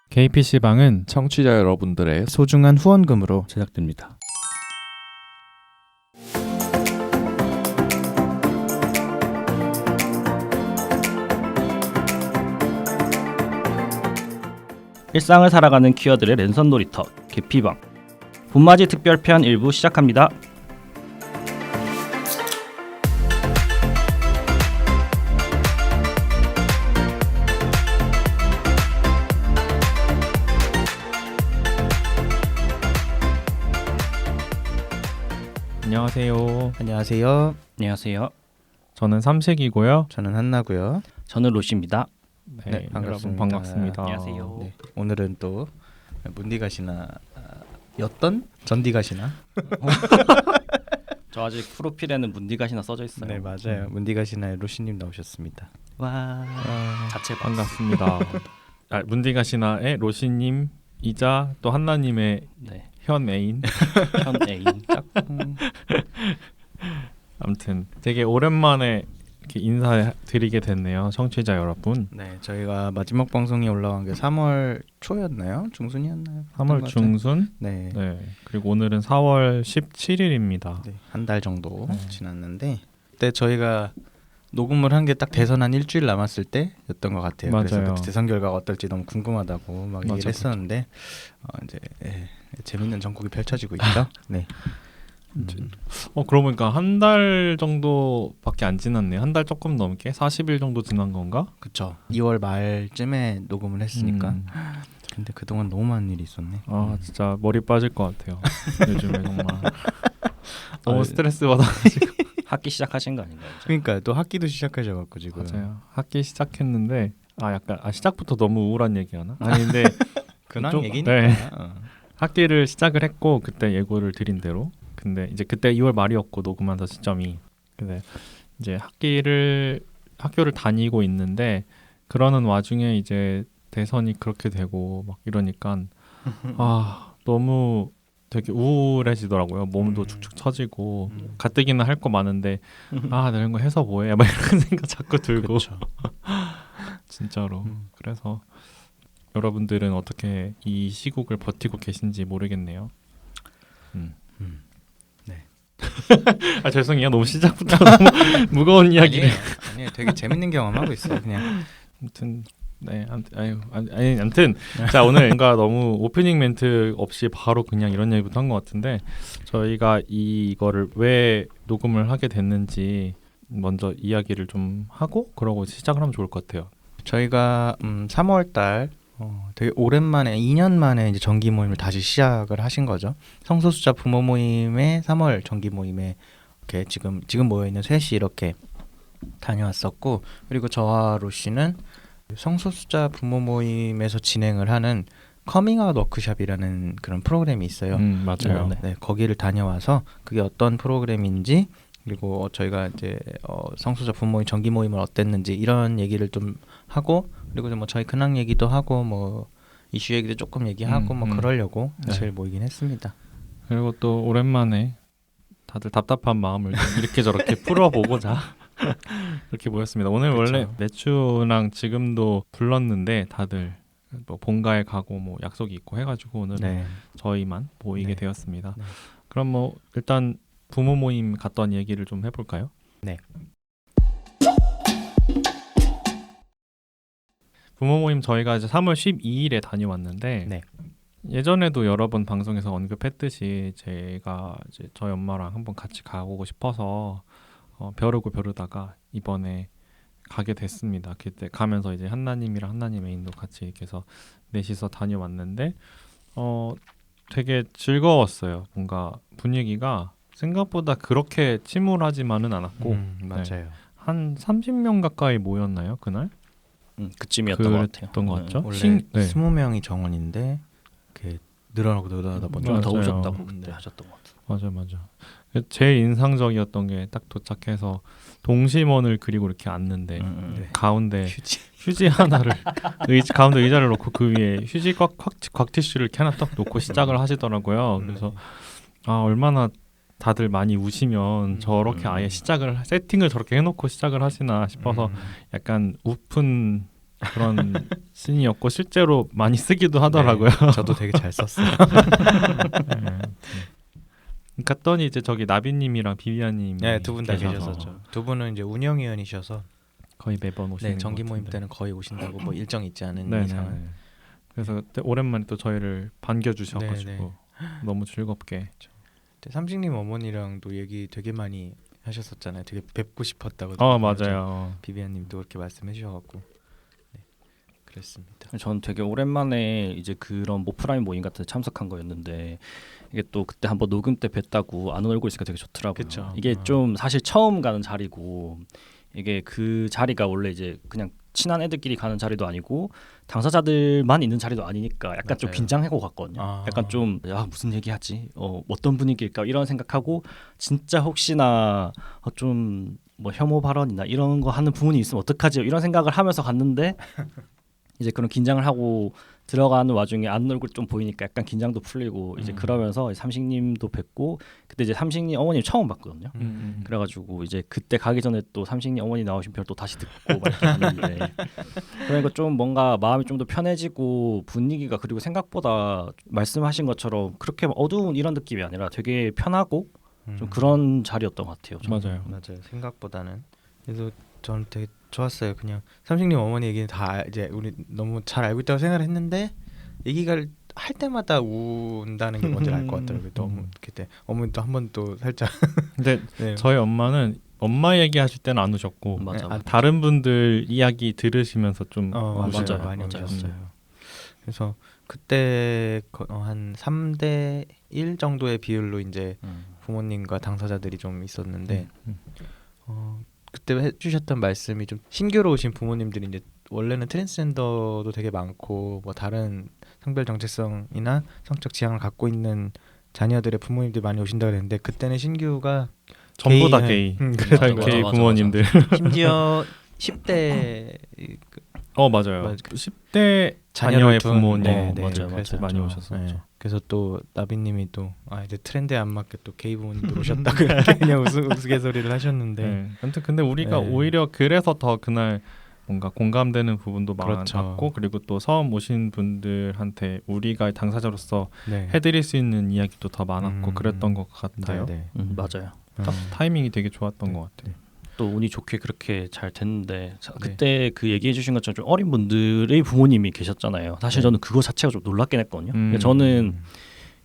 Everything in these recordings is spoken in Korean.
KPC방은 청취자 여러분들의 소중한 후원금으로 제작됩니다. 일상을 살아가는 퀴어들의 랜선 놀이터 개피방 봄맞이 특별편 1부 시작합니다. 안녕하세요. 안녕하세요. 안녕하세요. 저는 삼식이고요. 저는 한나고요. 저는 로시입니다. 네, 여러분 반갑습니다. 안녕하세요. 네, 오늘은 또 문디가시나 였던 전디가시나. 저 아직 프로필에는 문디가시나 써져 있어요. 네 맞아요. 문디가시나의 로시님 나오셨습니다. 와 자체 반갑습니다. 문디가시나의 로시님이자 또 한나님의 네. 현 애인. 현 애인. 아무튼 되게 오랜만에 이렇게 인사드리게 됐네요, 청취자 여러분. 네, 저희가 마지막 방송이 올라간 게 3월 초였나요? 중순이었나요? 3월 중순. 네. 네. 그리고 오늘은 4월 17일입니다. 네, 한 달 정도 네. 지났는데 그때 저희가 녹음을 한 게 딱 대선 한 일주일 남았을 때였던 것 같아요. 맞아요. 그래서 그때 대선 결과가 어떨지 너무 궁금하다고 막 맞아, 얘기를 했었는데 이제 재밌는 전국이 펼쳐지고 있죠. 네. 그러고 보니까 한 달 정도밖에 안 지났네요. 한 달 조금 넘게 40일 정도 지난 건가? 그쵸. 2월 말쯤에 녹음을 했으니까. 근데 그동안 너무 많은 일이 있었네. 진짜 머리 빠질 것 같아요. 요즘에 정말 너무 아, 스트레스 받아가지고. 학기 시작하신 거 아닌가요? 이제? 그러니까 또 학기도 시작하셔갖고 지금. 맞아요. 학기 시작했는데 약간 시작부터 너무 우울한 얘기하나? 아니 근데 근황 좀- 얘기니까. 네. 학기를 시작을 했고 그때 예고를 드린 대로. 근데 이제 그때 2월 말이었고 녹음한 시점이. 근데 이제 학교를 다니고 있는데 그러는 와중에 이제 대선이 그렇게 되고 막 이러니까 너무 되게 우울해지더라고요. 몸도 축축 처지고 가뜩이나 할 거 많은데 내가 이런 거 해서 뭐해? 막 이런 생각 자꾸 들고. 그렇죠. 진짜로. 그래서 여러분들은 어떻게 이 시국을 버티고 계신지 모르겠네요. 네. 죄송해요. 너무 시작부터 너무 무거운 이야기를. 아니에요. 되게 재밌는 경험하고 있어요. 그냥. 아무튼 네, 아무튼 자 오늘 뭔가 너무 오프닝 멘트 없이 바로 그냥 이런 얘기부터 한 것 같은데 저희가 이거를 왜 녹음을 하게 됐는지 먼저 이야기를 좀 하고 그러고 시작을 하면 좋을 것 같아요. 저희가 3월달 되게 오랜만에 2년 만에 이제 정기 모임을 다시 시작을 하신 거죠. 성소수자 부모 모임의 3월 정기 모임에 이렇게 지금 모여 있는 셋이 이렇게 다녀왔었고, 그리고 저와 로씨는 성소수자 부모 모임에서 진행을 하는 커밍아웃 워크숍이라는 그런 프로그램이 있어요. 맞아요. 네, 거기를 다녀와서 그게 어떤 프로그램인지, 그리고 저희가 이제 성소수자 부모 모임 정기 모임을 어땠는지 이런 얘기를 좀 하고, 그리고 뭐 저희 근황 얘기도 하고 뭐 이슈 얘기도 조금 얘기하고 뭐 그러려고 사실 모이긴 했습니다. 그리고 또 오랜만에 다들 답답한 마음을 좀 이렇게 저렇게 풀어보고자 이렇게 모였습니다. 오늘 그쵸. 원래 매추랑 지금도 불렀는데 다들 뭐 본가에 가고 뭐 약속이 있고 해가지고 오늘은 네. 저희만 모이게 네. 되었습니다. 네. 그럼 뭐 일단 부모 모임 갔던 얘기를 좀 해볼까요? 네. 부모 모임 저희가 이제 3월 12일에 다녀왔는데 네. 예전에도 여러 번 방송에서 언급했듯이 제가 이제 저희 엄마랑 한번 같이 가보고 싶어서 벼르다가 이번에 가게 됐습니다. 그때 가면서 이제 한나님이랑 한나님 애인도 같이 이렇게 해서 넷이서 다녀왔는데 되게 즐거웠어요. 뭔가 분위기가 생각보다 그렇게 침울하지만은 않았고 맞아요. 한 30명 가까이 모였나요 그날? 그쯤이었던 것 같아요. 그랬던 것 같죠? 원래 네. 20명이 정원인데 이렇게 늘어나다 보니까 더 맞아요. 오셨다고 그때 하셨던 것 같아요. 맞아. 제일 인상적이었던 게 딱 도착해서 동심원을 그리고 이렇게 앉는데 네. 가운데 휴지. 휴지 하나를 가운데 의자를 놓고 그 위에 휴지 곽 티슈를 이렇게 하나 딱 놓고 시작을 하시더라고요. 그래서 얼마나 다들 많이 우시면 저렇게 아예 세팅을 저렇게 해놓고 시작을 하시나 싶어서 약간 우픈 그런 씬이었고 실제로 많이 쓰기도 하더라고요. 네, 저도 되게 잘 썼어요. 갔더니 이제 저기 나비님이랑 비비안님이 네, 두 분 다 계셔서 계셨었죠. 두 분은 이제 운영위원이셔서 거의 매번 오시는 네, 정기 것 모임 같은데. 때는 거의 오신다고 뭐 일정 있지 않은 네네. 이상은. 그래서 그때 오랜만에 또 저희를 반겨주셔가지고 네네. 너무 즐겁게. 그때 삼식님 어머니랑도 얘기 되게 많이 하셨었잖아요. 되게 뵙고 싶었다고. 맞아요. 비비안님도 그렇게 말씀해 주셔갖고 네, 그랬습니다. 전 되게 오랜만에 이제 그런 오프라인 모임 같은 데 참석한 거였는데 이게 또 그때 한번 녹음 때 뵀다고 안 울고 있으니까 되게 좋더라고요. 그쵸. 이게 좀 사실 처음 가는 자리고 이게 그 자리가 원래 이제 그냥 친한 애들끼리 가는 자리도 아니고 당사자들만 있는 자리도 아니니까 약간 좀 맞아요. 긴장하고 갔거든요. 약간 좀 무슨 얘기하지? 어떤 분위기일까? 이런 생각하고 진짜 혹시나 좀 뭐 혐오 발언이나 이런 거 하는 부분이 있으면 어떡하지? 이런 생각을 하면서 갔는데 이제 그런 긴장을 하고 들어가는 와중에 안 얼굴 좀 보이니까 약간 긴장도 풀리고 이제 그러면서 삼식님도 뵙고 그때 이제 삼식님 어머님 처음 봤거든요. 그래가지고 이제 그때 가기 전에 또 삼식님 어머니 나오신 별 또 다시 듣고 막 이렇게 갔는데 그러니까 좀 뭔가 마음이 좀 더 편해지고 분위기가 그리고 생각보다 말씀하신 것처럼 그렇게 어두운 이런 느낌이 아니라 되게 편하고 좀 그런 자리였던 것 같아요. 저는. 맞아요. 생각보다는. 그래서 저는 되게 좋았어요. 그냥 삼식님 어머니 얘기는 다 이제 우리 너무 잘 알고 있다고 생각을 했는데 얘기가 할 때마다 운다는 게 뭔지 알 것 같더라고요. 너무 그때 어머니도 한 번 또 살짝. 근데 네. 저희 엄마는 엄마 얘기하실 때는 안 우셨고 맞아. 다른 분들 이야기 들으시면서 좀 맞아요. 우시더라고요. 많이 맞아요. 오셨어요. 그래서 그때 한 3대 1 정도의 비율로 이제 부모님과 당사자들이 좀 있었는데 그때 해주셨던 말씀이 좀 신규로 오신 부모님들이 이제 원래는 트랜스젠더도 되게 많고 뭐 다른 성별 정체성이나 성적 지향을 갖고 있는 자녀들의 부모님들이 많이 오신다 그랬는데 그때는 신규가 전부 다 게이는- 게이. 그래서 저희 맞아, 게이 맞아, 부모님들. 심지어 10대 맞아요. 맞아. 10대 자녀의 둔- 부모님 네, 맞아요. 그래서 많이 저- 오셨었죠. 네. 그래서 또 나비님이 또 이제 트렌드에 안 맞게 또 게이 부모님들 오셨다 그렇게 그냥 우스갯소리를 하셨는데 네. 아무튼 근데 우리가 네. 오히려 그래서 더 그날 뭔가 공감되는 부분도 그렇죠. 많았고 그리고 또 처음 오신 분들한테 우리가 당사자로서 네. 해드릴 수 있는 이야기도 더 많았고 그랬던 것 같아요. 네. 맞아요. 딱 타이밍이 되게 좋았던 것 같아요. 또 운이 좋게 그렇게 잘 됐는데 네. 그때 그 얘기해 주신 것처럼 좀 어린 분들의 부모님이 계셨잖아요. 사실 네. 저는 그거 자체가 좀 놀랍긴 했거든요. 그러니까 저는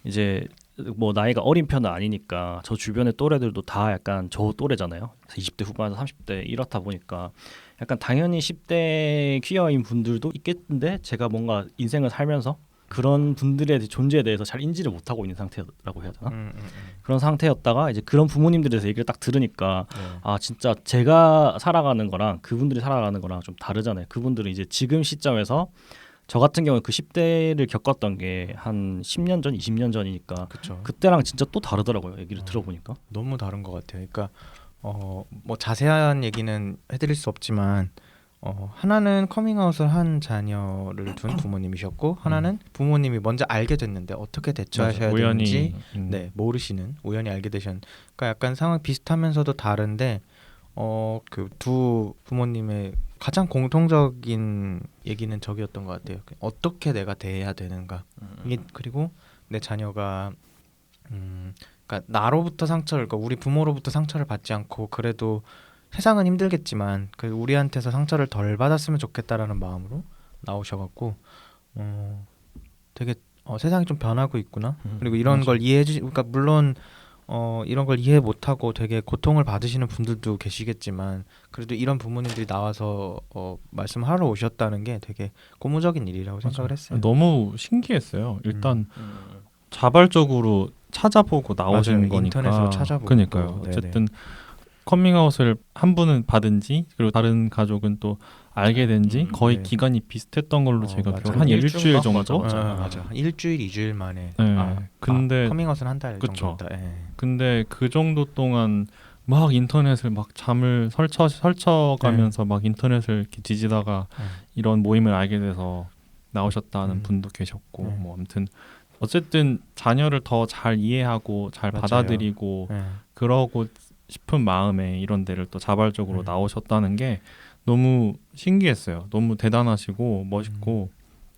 이제 뭐 나이가 어린 편은 아니니까 저 주변의 또래들도 다 약간 저 또래잖아요. 20대 후반에서 30대 이렇다 보니까 약간 당연히 10대 퀴어인 분들도 있겠는데 제가 뭔가 인생을 살면서 그런 분들의 존재에 대해서 잘 인지를 못하고 있는 상태라고 해야 되나? 그런 상태였다가 이제 그런 부모님들에 대해서 얘기를 딱 들으니까 네. 진짜 제가 살아가는 거랑 그분들이 살아가는 거랑 좀 다르잖아요. 그분들은 이제 지금 시점에서 저 같은 경우는 그 10대를 겪었던 게 한 10년 전, 20년 전이니까 그렇죠. 그때랑 진짜 또 다르더라고요. 얘기를 들어보니까. 너무 다른 것 같아요. 그러니까 뭐 자세한 얘기는 해드릴 수 없지만 하나는 커밍아웃을 한 자녀를 둔 부모님이셨고 하나는 부모님이 먼저 알게 됐는데 어떻게 대처하셔야 되는지 모르시는 우연히 알게 되신. 그러니까 약간 상황 비슷하면서도 다른데 그 두 부모님의 가장 공통적인 얘기는 저기였던 것 같아요. 어떻게 내가 대해야 되는가. 이게 그리고 내 자녀가 그러니까 나로부터 상처를, 그러니까 우리 부모로부터 상처를 받지 않고 그래도 세상은 힘들겠지만 그 우리한테서 상처를 덜 받았으면 좋겠다라는 마음으로 나오셔갖고 되게 세상이 좀 변하고 있구나. 그리고 이런 맞아. 걸 이해해주, 그러니까 물론 이런 걸 이해 못하고 되게 고통을 받으시는 분들도 계시겠지만 그래도 이런 부모님들이 나와서 말씀하러 오셨다는 게 되게 고무적인 일이라고 생각을 했어요. 너무 신기했어요. 일단 자발적으로 찾아보고 나오신 맞아요. 거니까. 인터넷으로 찾아보고 그러니까요. 또, 어쨌든 커밍아웃을 한 분은 받은지 그리고 다른 가족은 또 알게 된지 거의 네. 기간이 비슷했던 걸로 제가 맞아요. 기억을 한 일주일 정도. 맞아. 일주일, 2주일 만에. 네. 근데 커밍아웃은 한 달 그쵸. 정도다. 예. 근데 그 정도 동안 막 인터넷을 막 잠을 설쳐가면서 막 인터넷을 이렇게 뒤지다가 이런 모임을 알게 돼서 나오셨다는 분도 계셨고 뭐 아무튼 어쨌든 자녀를 더 잘 이해하고 잘 맞아요. 받아들이고 그러고 싶은 마음에 이런 데를 또 자발적으로 나오셨다는 게 너무 신기했어요. 너무 대단하시고 멋있고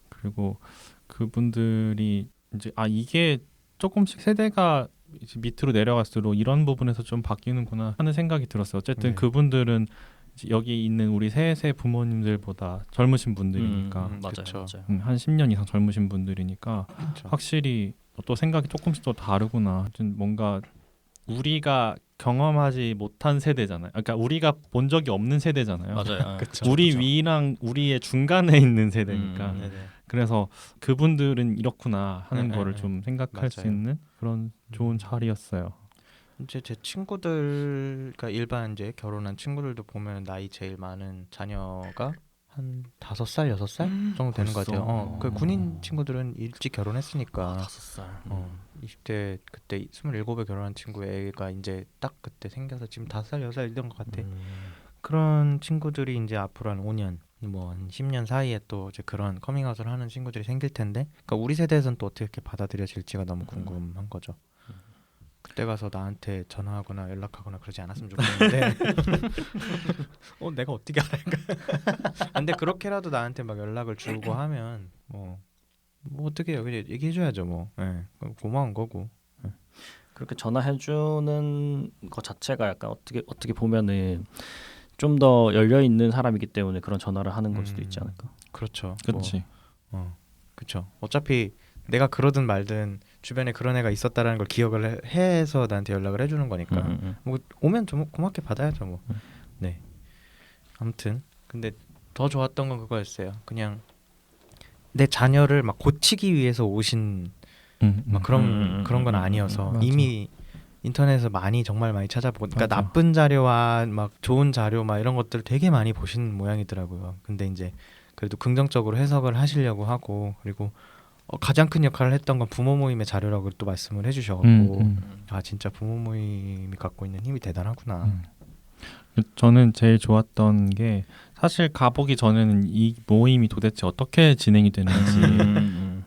그리고 그분들이 이제 이게 조금씩 세대가 이제 밑으로 내려갈수록 이런 부분에서 좀 바뀌는구나 하는 생각이 들었어요. 어쨌든 네. 그분들은 이제 여기 있는 우리 세 부모님들보다 젊으신 분들이니까 맞아요, 그쵸. 맞아요. 한 10년 이상 젊으신 분들이니까 그쵸. 확실히 또 생각이 조금씩 또 다르구나. 좀 뭔가 우리가 경험하지 못한 세대잖아요. 그러니까 우리가 본 적이 없는 세대잖아요. 맞아요. 그쵸. 우리 그쵸. 위랑 우리의 중간에 있는 세대니까. 음. 네네. 그래서 그분들은 이렇구나 하는 네, 거를 네, 좀 생각할 수 맞아요. 있는 그런 좋은 자리였어요. 이제 제 친구들, 그러니까 일반 이제 결혼한 친구들도 보면 나이 제일 많은 자녀가 한 5살, 6살 정도 되는 것 벌써? 같아요. 그 군인 친구들은 일찍 결혼했으니까 5살. 20대 그때 27에 결혼한 친구 애가 이제 딱 그때 생겨서 지금 5살, 6살 이런 것 같아. 그런 친구들이 이제 앞으로 한 5년, 뭐 한 10년 사이에 또 이제 그런 커밍아웃을 하는 친구들이 생길 텐데, 그러니까 우리 세대에서는 또 어떻게 받아들여질지가 너무 궁금한 거죠. 그때 가서 나한테 전화하거나 연락하거나 그러지 않았으면 좋겠는데, 내가 어떻게 알까? 근데 그렇게라도 나한테 막 연락을 주고 하면 뭐 어떻게 해요? 그냥 얘기해줘야죠 뭐. 예, 고마운 거고. 그렇게 전화해주는 것 자체가 약간 어떻게 보면은 좀 더 열려 있는 사람이기 때문에 그런 전화를 하는 걸 수도 있지 않을까. 그렇죠. 그렇지. 그렇죠. 어차피 내가 그러든 말든 주변에 그런 애가 있었다라는 걸 기억을 해서 나한테 연락을 해주는 거니까 뭐 오면 좀 고맙게 받아야죠 뭐. 네. 아무튼 근데 더 좋았던 건 그거였어요. 그냥 내 자녀를 막 고치기 위해서 오신 막 그런 건 아니어서 맞아. 이미 인터넷에서 정말 많이 찾아보고, 그러니까 맞아. 나쁜 자료와 막 좋은 자료 막 이런 것들 되게 많이 보신 모양이더라고요. 근데 이제 그래도 긍정적으로 해석을 하시려고 하고, 그리고 가장 큰 역할을 했던 건 부모 모임의 자료라고 또 말씀을 해주셔갖고 아 진짜 부모 모임이 갖고 있는 힘이 대단하구나. 저는 제일 좋았던 게 사실 가보기 전에는 이 모임이 도대체 어떻게 진행이 되는지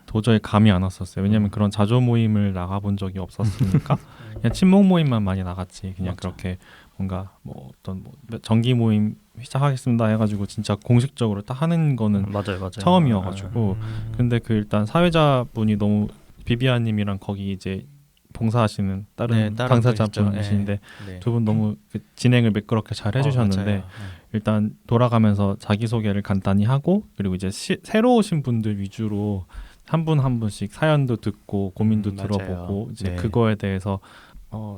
도저히 감이 안 왔었어요. 왜냐하면 그런 자조 모임을 나가본 적이 없었으니까 그냥 친목 모임만 많이 나갔지. 그냥 맞아. 그렇게 뭔가 뭐 어떤 정기 모임 시작하겠습니다 해가지고 진짜 공식적으로 딱 하는 거는 맞아요. 처음이어가지고 근데 그 일단 사회자분이 너무 비비아님이랑 거기 이제 봉사하시는 다른 다른 당사자분이신데 네. 두 분 너무 그 진행을 매끄럽게 잘 해주셨는데 맞아요. 일단 돌아가면서 자기소개를 간단히 하고 그리고 이제 새로 오신 분들 위주로 한 분 한 분씩 사연도 듣고 고민도 맞아요. 들어보고 이제 네. 그거에 대해서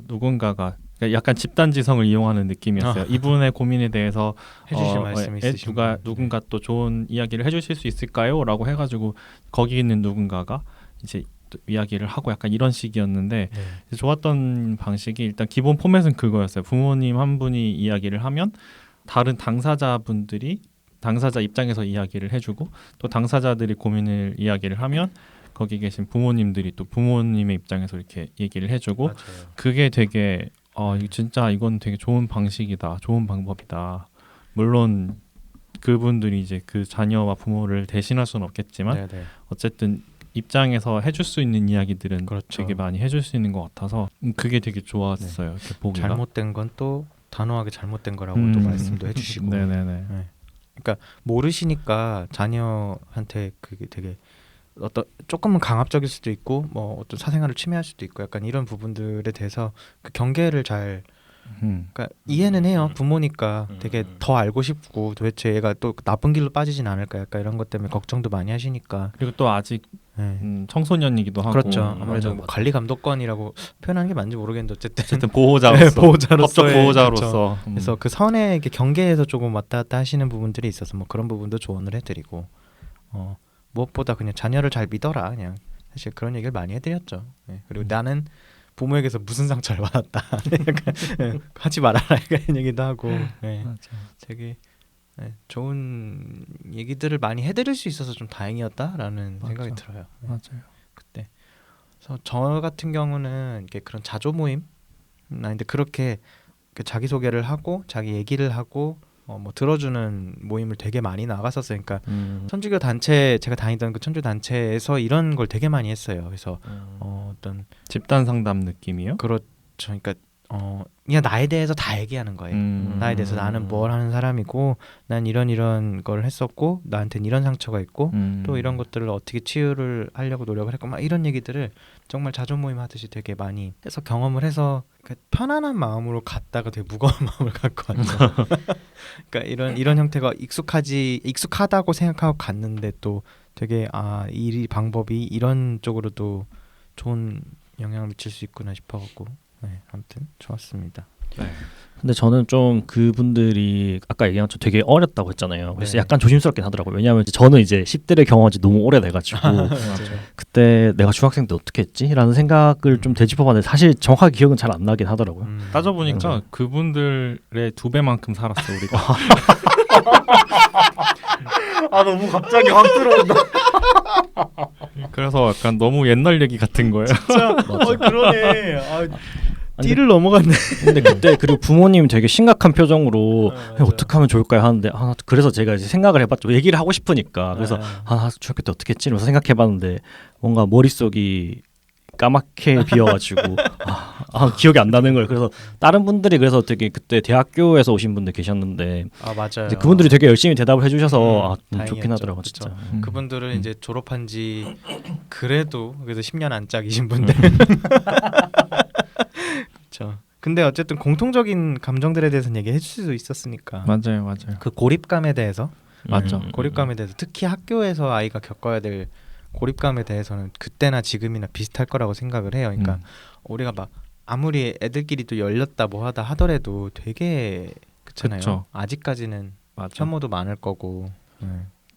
누군가가 그러니까 약간 집단지성을 이용하는 느낌이었어요. 이분의 고민에 대해서 해주실 말씀이 있으신 분. 누군가 또 좋은 이야기를 해주실 수 있을까요? 라고 해가지고 거기 있는 누군가가 이제 또 이야기를 하고 약간 이런 식이었는데 네. 좋았던 방식이 일단 기본 포맷은 그거였어요. 부모님 한 분이 이야기를 하면 다른 당사자분들이 당사자 입장에서 이야기를 해주고 또 당사자들이 고민을 이야기를 하면 거기 계신 부모님들이 또 부모님의 입장에서 이렇게 얘기를 해주고 맞아요. 그게 되게 진짜 이건 되게 좋은 방식이다, 좋은 방법이다. 물론 그분들이 이제 그 자녀와 부모를 대신할 수는 없겠지만 네네. 어쨌든 입장에서 해줄 수 있는 이야기들은 그렇죠. 되게 많이 해줄 수 있는 것 같아서 그게 되게 좋았어요. 이렇게 보기가. 잘못된 건 또 단호하게 잘못된 거라고 또 말씀도 해주시고. 네네네. 그러니까 모르시니까 자녀한테 그게 되게 어떤 조금은 강압적일 수도 있고 뭐 어떤 사생활을 침해할 수도 있고 약간 이런 부분들에 대해서 그 경계를 잘 그러니까 이해는 해요. 부모니까 되게 더 알고 싶고 도대체 얘가 또 나쁜 길로 빠지진 않을까 약간 이런 것 때문에 걱정도 많이 하시니까. 그리고 또 아직 네. 청소년이기도 하고 그렇죠. 아무래도 맞아요. 뭐 관리 감독관이라고 표현하는 게 맞는지 모르겠는데 어쨌든 보호자로서 네, 보호자로서의, 법적 보호자로서 그래서 그 선에 이렇게 경계에서 조금 왔다 갔다 하시는 부분들이 있어서 뭐 그런 부분도 조언을 해드리고 무엇보다 그냥 자녀를 잘 믿어라 그냥 사실 그런 얘기를 많이 해드렸죠. 네. 그리고 나는 부모에게서 무슨 상처를 받았다 약간, 하지 말아라 이런 얘기도 하고 네. 되게 좋은 얘기들을 많이 해드릴 수 있어서 좀 다행이었다라는 맞아. 생각이 들어요. 네. 맞아요. 그때 그래서 저 같은 경우는 이렇게 그런 자조 모임 아닌데 그렇게 자기 소개를 하고 자기 얘기를 하고 뭐 들어주는 모임을 되게 많이 나갔었어요. 그러니까 천주교 단체 제가 다니던 그 천주교 단체에서 이런 걸 되게 많이 했어요. 그래서 어떤 집단 상담 느낌이요? 그렇죠. 그러니까 그냥 나에 대해서 다 얘기하는 거예요. 나에 대해서 나는 뭘 하는 사람이고 난 이런 걸 했었고 나한테는 이런 상처가 있고 또 이런 것들을 어떻게 치유를 하려고 노력을 했고 막 이런 얘기들을 정말 자조 모임 하듯이 되게 많이 해서 경험을 해서 편안한 마음으로 갔다가 되게 무거운 마음을 갖고 왔죠. 그러니까 이런 형태가 익숙하다고 생각하고 갔는데 또 되게 이 방법이 이런 쪽으로도 좋은 영향을 미칠 수 있구나 싶어갖고 아무튼 좋았습니다. 네. 근데 저는 좀 그분들이 아까 얘기한 것처럼 되게 어렸다고 했잖아요. 그래서 네. 약간 조심스럽긴 하더라고요. 왜냐하면 저는 이제 10대를 경험한 지 너무 오래돼가지고 그때 내가 중학생 때 어떻게 했지? 라는 생각을 좀 되짚어봤는데 사실 정확하게 기억은 잘 안 나긴 하더라고요. 따져보니까 맞아요. 그분들의 2배만큼 살았어 우리가. 너무 갑자기 확 들어온다. 그래서 약간 너무 옛날 얘기 같은 거예요. 진짜 그러네. 띠를 넘어갔네. 근데 그때 그리고 부모님 되게 심각한 표정으로 어떻게 하면 좋을까요 하는데 그래서 제가 이제 생각을 해봤죠. 얘기를 하고 싶으니까. 그래서 중학교 때 어떻게 했지? 이러면서 생각해봤는데 뭔가 머릿속이 까맣게 비어가지고 기억이 안 나는 거예요. 그래서 다른 분들이 그래서 되게 그때 대학교에서 오신 분들 계셨는데 맞아요. 이제 그분들이 되게 열심히 대답을 해주셔서 다행이었죠. 좋긴 하더라고요. 그쵸. 진짜. 그분들은 이제 졸업한 지 그래도 10년 안짝이신 분들. 그렇죠. 근데 어쨌든 공통적인 감정들에 대해서는 얘기해 줄 수 있었으니까. 맞아요. 그 고립감에 대해서 맞죠. 고립감에 대해서 특히 학교에서 아이가 겪어야 될 고립감에 대해서는 그때나 지금이나 비슷할 거라고 생각을 해요. 그러니까 우리가 막 아무리 애들끼리도 열렸다 뭐 하다 하더라도 되게 그렇잖아요. 그쵸. 아직까지는 맞아. 혐오도 많을 거고.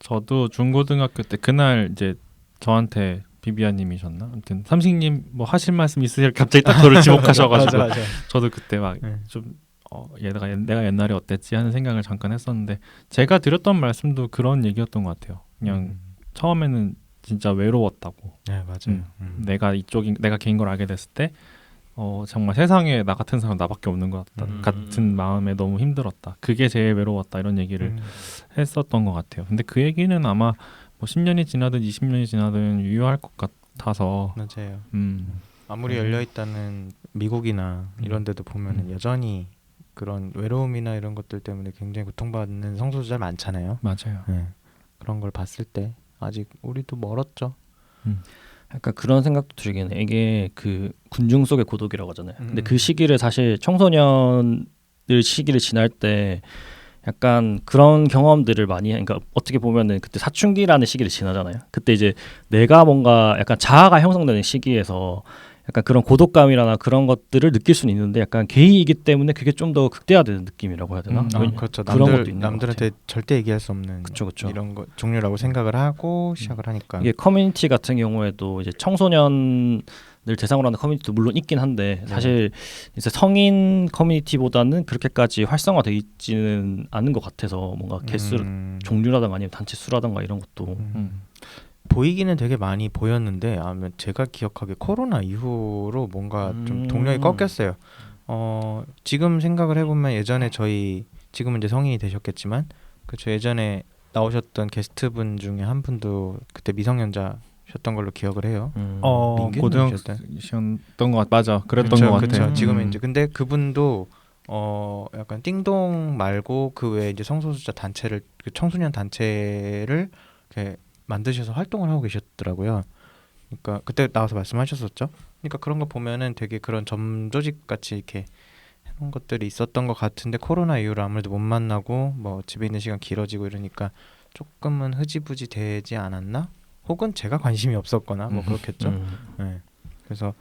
저도 중고등학교 때 그날 이제 저한테 비비아님이셨나? 아무튼 삼식님 뭐 하실 말씀 있으실 갑자기 딱 저를 지목하셔가지고 맞아. 저도 그때 막 네. 좀 내가 옛날에 어땠지 하는 생각을 잠깐 했었는데 제가 드렸던 말씀도 그런 얘기였던 것 같아요. 그냥 처음에는 진짜 외로웠다고. 네 맞아요. 내가 개인 걸 알게 됐을 때 정말 세상에 나 같은 사람 나밖에 없는 것 같다. 같은 마음에 너무 힘들었다. 그게 제일 외로웠다. 이런 얘기를 했었던 것 같아요. 근데 그 얘기는 아마 뭐 10년이 지나든 20년이 지나든 유효할 것 같아서 맞아요. 아무리 네. 열려 있다는 미국이나 이런 데도 보면은 여전히 그런 외로움이나 이런 것들 때문에 굉장히 고통받는 성소수자 많잖아요. 맞아요. 네. 그런 걸 봤을 때 아직 우리도 멀었죠. 약간 그런 생각도 들긴 해. 이게 그 군중 속의 고독이라고 하잖아요. 근데 그 시기를 사실 청소년들 시기를 지날 때 약간 그런 경험들을 많이 그러니까 어떻게 보면은 그때 사춘기라는 시기를 지나잖아요. 그때 이제 내가 뭔가 약간 자아가 형성되는 시기에서 약간 그런 고독감이라나 그런 것들을 느낄 수는 있는데 약간 개인이기 때문에 그게 좀 더 극대화되는 느낌이라고 해야 되나? 그렇죠. 그런 것도 있는 남들한테 절대 얘기할 수 없는 그쵸. 이런 거 종류라고 생각을 하고 시작을 하니까. 이게 커뮤니티 같은 경우에도 이제 청소년을 대상으로 하는 커뮤니티도 물론 있긴 한데 사실 이제 성인 커뮤니티보다는 그렇게까지 활성화되어 있지는 않은 것 같아서 뭔가 개수 종류라든가 아니면 단체 수라든가 이런 것도 보이기는 되게 많이 보였는데 제가 기억하기에 코로나 이후로 뭔가 좀 동력이 꺾였어요. 지금 생각을 해보면 예전에 저희 지금은 이제 성인이 되셨겠지만 그렇죠. 예전에 나오셨던 게스트분 중에 한 분도 그때 미성년자셨던 걸로 기억을 해요. 고등학생이었던 것 맞아. 그랬던 그쵸, 것 같아요. 그쵸. 지금은 이제 근데 그분도 약간 띵동 말고 그 외에 이제 성소수자 단체를 그 청소년 단체를 이렇게 만드셔서 활동을 하고 계셨더라고요. 그러니까 그때 나와서 말씀하셨었죠. 그러니까 그런 거 보면은 되게 그런 점조직 같이 이렇게 해놓은 것들이 있었던 것 같은데 코로나 이후로 아무래도 못 만나고 뭐 집에 있는 시간 길어지고 이러니까 조금은 흐지부지 되지 않았나? 혹은 제가 관심이 없었거나 뭐 그렇겠죠. 네. 그래서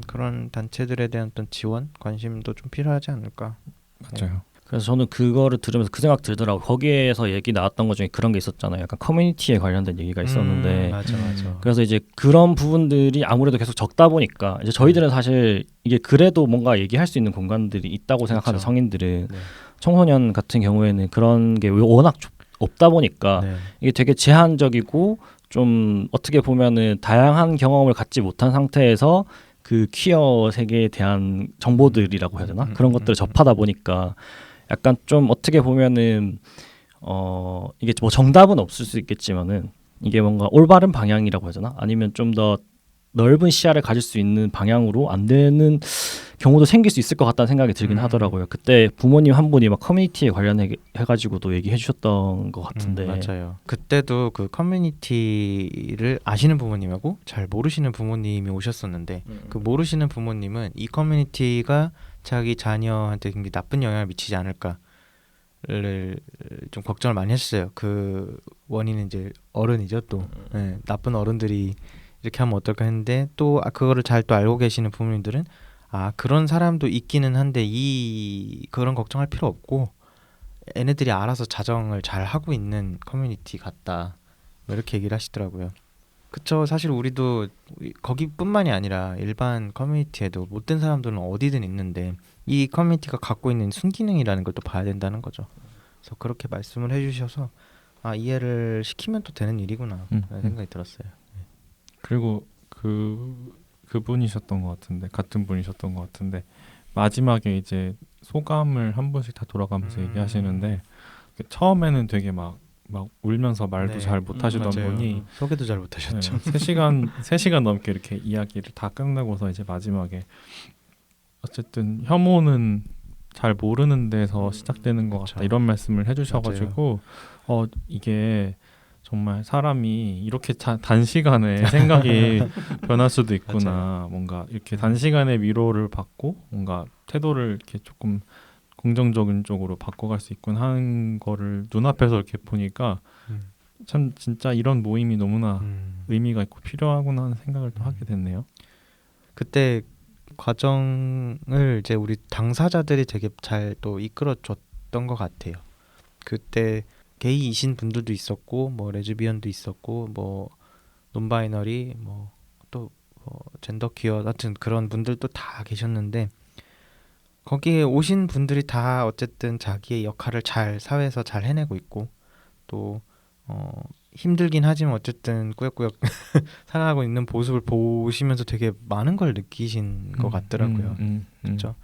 그런 단체들에 대한 어떤 지원, 관심도 좀 필요하지 않을까. 맞아요. 그래서 저는 그거를 들으면서 그 생각 들더라고. 거기에서 얘기 나왔던 것 중에 그런 게 있었잖아요. 약간 커뮤니티에 관련된 얘기가 있었는데 맞아. 그래서 이제 그런 부분들이 아무래도 계속 적다 보니까 이제 저희들은 사실 이게 그래도 뭔가 얘기할 수 있는 공간들이 있다고 생각하는 그쵸. 성인들은 네. 청소년 같은 경우에는 그런 게 워낙 없다 보니까 이게 되게 제한적이고 좀 어떻게 보면은 다양한 경험을 갖지 못한 상태에서 그 퀴어 세계에 대한 정보들이라고 해야 되나? 그런 것들을 접하다 보니까 약간 좀 어떻게 보면은 이게 뭐 정답은 없을 수 있겠지만은 이게 뭔가 올바른 방향이라고 해야 되나? 아니면 좀 더 넓은 시야를 가질 수 있는 방향으로 안 되는 경우도 생길 수 있을 것 같다는 생각이 들긴 음. 하더라고요. 그때 부모님 한 분이 막 커뮤니티에 관련해 가지고도 얘기해 주셨던 것 같은데. 맞아요. 그때도 그 커뮤니티를 아시는 부모님하고 잘 모르시는 부모님이 오셨었는데 그 모르시는 부모님은 이 커뮤니티가 자기 자녀한테 굉장히 나쁜 영향을 미치지 않을까를 좀 걱정을 많이 했어요. 그 원인은 이제 어른이죠. 또 네, 나쁜 어른들이 이렇게 하면 어떨까 했는데 또 그거를 잘 또 알고 계시는 부모님들은 그런 사람도 있기는 한데 그런 걱정할 필요 없고 얘네들이 알아서 자정을 잘 하고 있는 커뮤니티 같다 뭐 이렇게 얘기를 하시더라고요. 그쵸. 사실 우리도 거기뿐만이 아니라 일반 커뮤니티에도 못된 사람들은 어디든 있는데 이 커뮤니티가 갖고 있는 순기능이라는 걸 또 봐야 된다는 거죠. 그래서 그렇게 말씀을 해주셔서 이해를 시키면 또 되는 일이구나 라는 생각이 들었어요. 그리고 그분이셨던 것 같은데 같은 분이셨던 것 같은데 마지막에 이제 소감을 한 분씩 다 돌아가면서 얘기하시는데 처음에는 되게 막 울면서 말도 네. 잘 못하시던 맞아요. 분이 소개도 잘 못하셨죠. 3시간 넘게 이렇게 이야기를 다 끝내고서 이제 마지막에 어쨌든 혐오는 잘 모르는 데서 시작되는 것 같다 그쵸. 이런 말씀을 해주셔가지고 이게 정말 사람이 이렇게 단시간에 생각이 변할 수도 있구나. 맞아요. 뭔가 이렇게 단시간에 위로를 받고 뭔가 태도를 이렇게 조금 긍정적인 쪽으로 바꿔갈 수 있구나 하는 거를 눈앞에서 이렇게 보니까 참 진짜 이런 모임이 너무나 의미가 있고 필요하구나 하는 생각을 또 하게 됐네요. 그때 과정을 이제 우리 당사자들이 되게 잘 또 이끌어줬던 것 같아요. 그때 게이이신 분들도 있었고 뭐 레즈비언도 있었고 뭐 논바이너리 또 젠더 퀴어 같은 그런 분들도 다 계셨는데 거기에 오신 분들이 다 어쨌든 자기의 역할을 잘 사회에서 잘 해내고 있고 또 힘들긴 하지만 어쨌든 꾸역꾸역 살아가고 있는 모습을 보시면서 되게 많은 걸 느끼신 것 같더라고요. 그렇죠?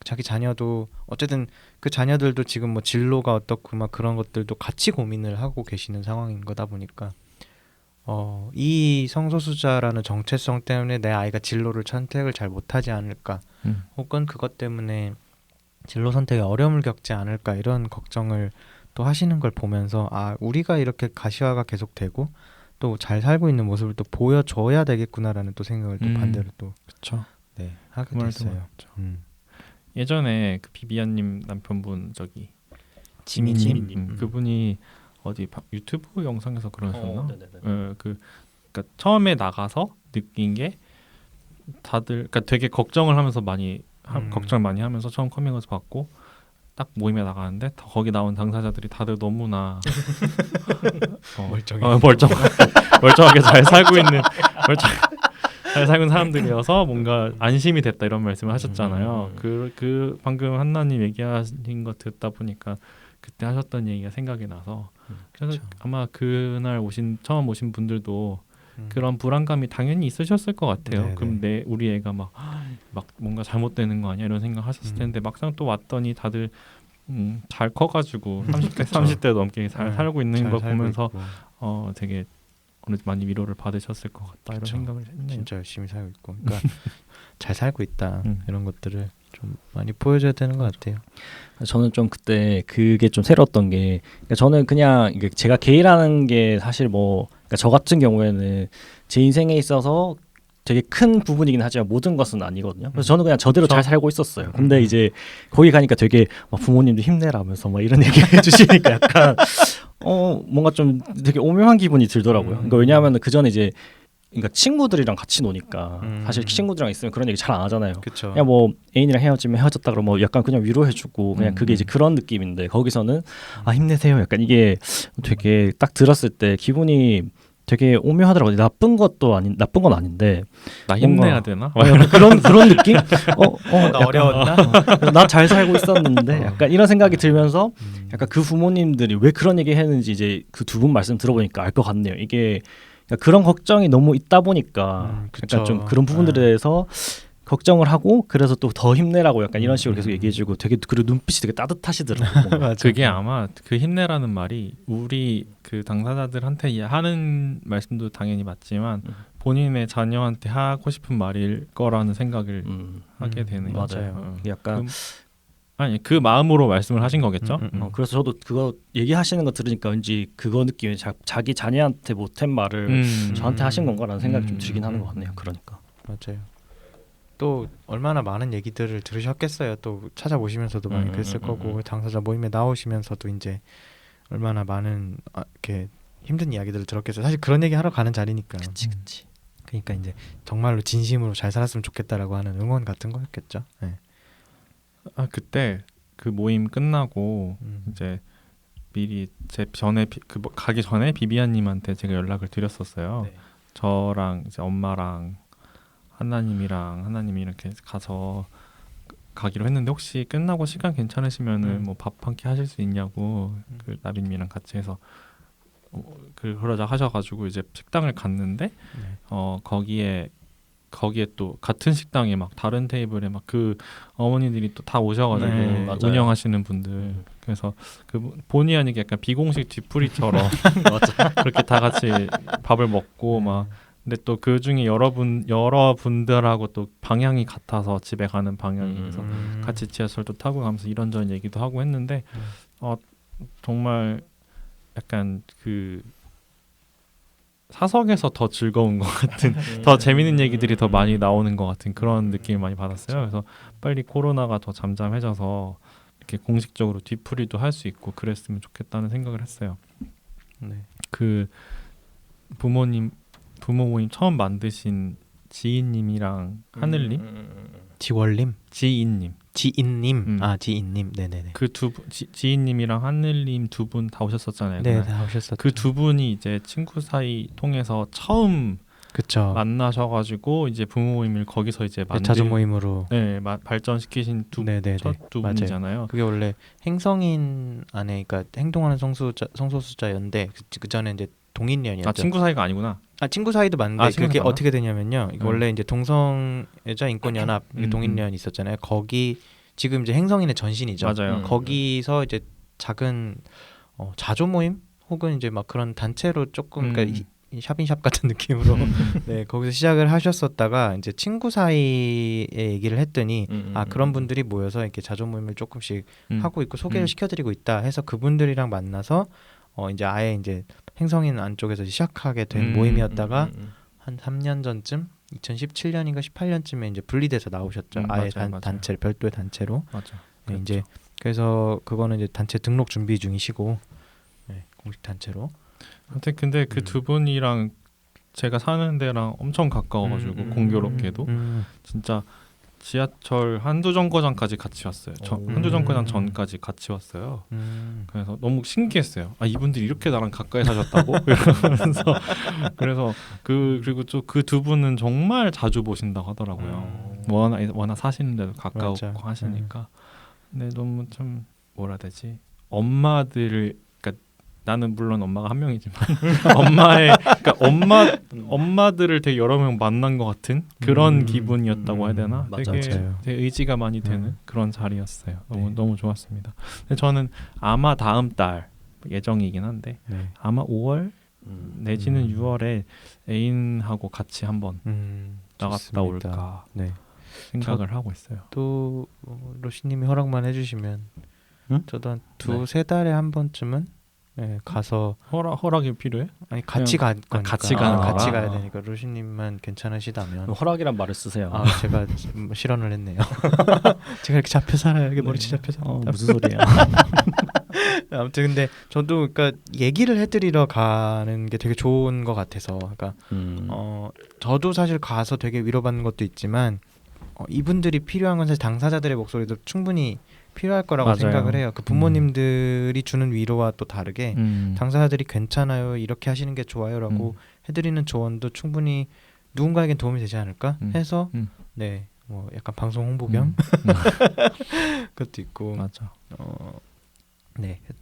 자기 자녀도 어쨌든 그 자녀들도 지금 뭐 진로가 어떻고 막 그런 것들도 같이 고민을 하고 계시는 상황인 거다 보니까 이 성소수자라는 정체성 때문에 내 아이가 진로를 선택을 잘 못하지 않을까 혹은 그것 때문에 진로 선택에 어려움을 겪지 않을까 이런 걱정을 또 하시는 걸 보면서 우리가 이렇게 가시화가 계속되고 또 잘 살고 있는 모습을 또 보여줘야 되겠구나라는 또 생각을 또 반대로 또 그렇죠. 네, 하게 그 말도 됐어요. 맞죠. 예전에 그 비비안님 남편분 지민님 지민님. 그분이 어디 유튜브 영상에서 그러셨나? 네네네. 그러니까 처음에 나가서 느낀 게 다들 그러니까 되게 걱정을 하면서 걱정 많이 하면서 처음 커밍아웃 받고 딱 모임에 나가는데 거기 나온 당사자들이 다들 너무나 멀쩡하게 잘 살고 있는 잘 살고 있는 사람들이어서 뭔가 안심이 됐다 이런 말씀을 하셨잖아요. 그 방금 한나님 얘기하신 거 듣다 보니까 그때 하셨던 얘기가 생각이 나서 그래서 아마 그날 처음 오신 분들도 그런 불안감이 당연히 있으셨을 것 같아요. 네네. 그럼 우리 애가 막 뭔가 잘못되는 거 아니야 이런 생각 하셨을 텐데 막상 또 왔더니 다들 잘 커가지고 30대 넘게 잘 살고 있는 거 보면서 되게 많이 위로를 받으셨을 것 같다 이런 생각을 했네요. 진짜 열심히 살고 있고 그러니까 잘 살고 있다 이런 것들을 좀 많이 보여줘야 되는 것 같아요. 저는 좀 그때 그게 좀 새로웠던 게 그러니까 저는 그냥 이게 제가 게이라는 게 사실 그러니까 저 같은 경우에는 제 인생에 있어서 되게 큰 부분이긴 하지만 모든 것은 아니거든요. 그래서 저는 그냥 저대로 잘 살고 있었어요. 근데 이제 거기 가니까 되게 막 부모님도 힘내라면서 막 이런 얘기 해주시니까 약간 뭔가 좀 되게 오묘한 기분이 들더라고요. 그러니까 왜냐하면 그 전에 이제 그러니까 친구들이랑 같이 노니까 사실 친구들이랑 있으면 그런 얘기 잘 안 하잖아요. 그쵸. 그냥 뭐 애인이랑 헤어지면 헤어졌다 그러면 뭐 약간 그냥 위로해주고 그냥 그게 이제 그런 느낌인데 거기서는 힘내세요. 약간 이게 되게 딱 들었을 때 기분이 되게 오묘하더라고요. 나쁜 건 아닌데 나 힘내야 되나? 그런 느낌? 나 어려웠나? 나 잘 살고 있었는데 약간 이런 생각이 들면서 약간 그 부모님들이 왜 그런 얘기 했는지 이제 그 두 분 말씀 들어보니까 알 것 같네요. 이게 그러니까 그런 걱정이 너무 있다 보니까 약간 좀 그런 부분들에 대해서 걱정을 하고 그래서 또 더 힘내라고 약간 이런 식으로 계속 얘기해주고 되게 그리고 눈빛이 되게 따뜻하시더라고요. 그게 아마 그 힘내라는 말이 우리 그 당사자들한테 하는 말씀도 당연히 맞지만 본인의 자녀한테 하고 싶은 말일 거라는 생각을 하게 되네요. 맞아요. 약간 아니 그 마음으로 말씀을 하신 거겠죠? 그래서 저도 그거 얘기하시는 거 들으니까 왠지 그거 느낌이 자기 자녀한테 못한 말을 저한테 하신 건가라는 생각이 좀 들긴 하는 것 같네요. 그러니까 맞아요. 또 얼마나 많은 얘기들을 들으셨겠어요. 또 찾아보시면서도 많이 그랬을 거고 당사자 모임에 나오시면서도 이제 얼마나 많은 이렇게 힘든 이야기들을 들었겠어요. 사실 그런 얘기 하러 가는 자리니까. 그치. 그러니까 이제 정말로 진심으로 잘 살았으면 좋겠다라고 하는 응원 같은 거였겠죠. 네. 그때 그 모임 끝나고 이제 미리 제 전에 가기 전에 비비안님한테 제가 연락을 드렸었어요. 네. 저랑 이제 엄마랑 하나님이 이렇게 가서 가기로 했는데 혹시 끝나고 시간 괜찮으시면은 뭐 밥 한 끼 하실 수 있냐고 그 나빈님이랑 같이 해서 그러자 하셔가지고 이제 식당을 갔는데 거기에 또 같은 식당에 막 다른 테이블에 막 그 어머니들이 또 다 오셔가지고 맞아요. 운영하시는 분들 그래서 그 본의 아니게 약간 비공식 뒤풀이처럼 그렇게 다 같이 밥을 먹고 막 근데 또 그 중에 여러분들하고 또 방향이 같아서 집에 가는 방향이 그래서 같이 지하철도 타고 가면서 이런저런 얘기도 하고 했는데 정말 약간 그 사석에서 더 즐거운 것 같은 더 재밌는 얘기들이 더 많이 나오는 것 같은 그런 느낌을 많이 받았어요. 그래서 빨리 코로나가 더 잠잠해져서 이렇게 공식적으로 뒤풀이도 할 수 있고 그랬으면 좋겠다는 생각을 했어요. 네. 그 부모 모임 처음 만드신 지인님이랑 하늘님, 지인님, 지인님, 지인님, 네네네. 그 지인님이랑 하늘님 두 분 다 오셨었잖아요. 네, 다 오셨었죠. 그 두 분이 이제 친구 사이 통해서 처음 그쵸. 만나셔가지고 이제 부모 모임을 거기서 이제 자주 모임으로 발전시키신 두 맞아요. 분이잖아요. 그게 원래 행성인 안에 그러니까 행동하는 성소수자였는데 그 전에 이제 동인년이었죠. 친구 사이가 아니구나. 친구 사이도 맞는데 그게 맞나? 어떻게 되냐면요. 원래 이제 동성애자 인권연합 동인년 있었잖아요. 거기 지금 이제 행성인의 전신이죠. 맞아요. 거기서 이제 작은 자조 모임 혹은 이제 막 그런 단체로 조금 그러니까 이 샵인샵 같은 느낌으로 네 거기서 시작을 하셨었다가 이제 친구 사이에 얘기를 했더니 그런 분들이 모여서 이렇게 자조 모임을 조금씩 하고 있고 소개를 시켜드리고 있다 해서 그분들이랑 만나서 이제 아예 이제 행성인 안쪽에서 시작하게 된 모임이었다가 한 3년 전쯤 2017년인가 18년쯤에 이제 분리돼서 나오셨죠. 아예 맞아요. 단체 별도의 단체로. 맞아. 네, 이제 그래서 그거는 이제 단체 등록 준비 중이시고 공식 단체로. 아무튼 근데 그 두 분이랑 제가 사는 데랑 엄청 가까워가지고 공교롭게도 진짜 지하철 한두 정거장까지 같이 왔어요. 한두 정거장 전까지 같이 왔어요. 그래서 너무 신기했어요. 이분들이 이렇게 나랑 가까이 사셨다고? 이러면서 그래서 그리고 또 그 두 분은 정말 자주 보신다고 하더라고요. 워낙 사시는데도 가까웠고 맞아. 하시니까. 근데 너무 좀 뭐라 해야 되지? 엄마들을 나는 물론 엄마가 한 명이지만 엄마들을 되게 여러 명 만난 것 같은 그런 기분이었다고 해야 되나? 되게 의지가 많이 되는 그런 자리였어요. 너무 좋았습니다. 근데 저는 아마 다음 달 예정이긴 한데 아마 5월 내지는 6월에 애인하고 같이 한번 나갔다 좋습니다. 올까 생각을 하고 있어요. 또 로시님이 허락만 해주시면 저도 한 두세 달에 한 번쯤은 가서 허락이 필요해? 아니 같이 갈 거니까 같이 가야 되니까 로시님만 괜찮으시다면 허락이란 말을 쓰세요. 제가 실언을 했네요. 제가 이렇게 잡혀 살아요. 이게 머리채 잡혀 살아요. 무슨 소리야? 아무튼 근데 저도 그러니까 얘기를 해드리러 가는 게 되게 좋은 것 같아서 그러니까 저도 사실 가서 되게 위로받는 것도 있지만 이분들이 필요한 건 사실 당사자들의 목소리도 충분히 필요할 거라고 맞아요. 생각을 해요. 그 부모님들이 주는 위로와 또 다르게 당사자들이 괜찮아요, 이렇게 하시는 게 좋아요라고 해드리는 조언도 충분히 누군가에겐 도움이 되지 않을까 해서 뭐 약간 방송 홍보 겸 그것도 있고 맞아.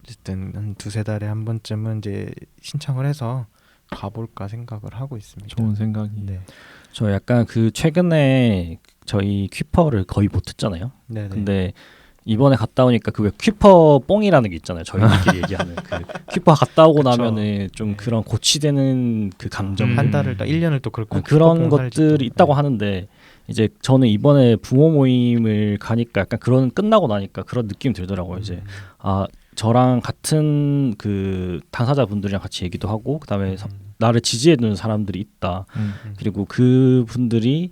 어쨌든 한 두세 달에 한 번쯤은 이제 신청을 해서 가볼까 생각을 하고 있습니다. 좋은 생각이. 저 약간 그 최근에 저희 퀴퍼를 거의 못 했잖아요. 네네. 근데 이번에 갔다 오니까 그 왜 퀴퍼 뽕이라는 게 있잖아요. 저희들끼리 얘기하는 그 퀴퍼 갔다 오고 그쵸. 나면은 좀 네. 그런 고치되는 그 감정 한 달을 딱 1년을 또 그렇고 그런 뽕뽕 살지 또. 것들이 있다고 하는데 이제 저는 이번에 부모 모임을 가니까 약간 그런 끝나고 나니까 그런 느낌이 들더라고요. 이제 아 저랑 같은 그 당사자분들이랑 같이 얘기도 하고 그다음에 나를 지지해주는 사람들이 있다. 그리고 그 분들이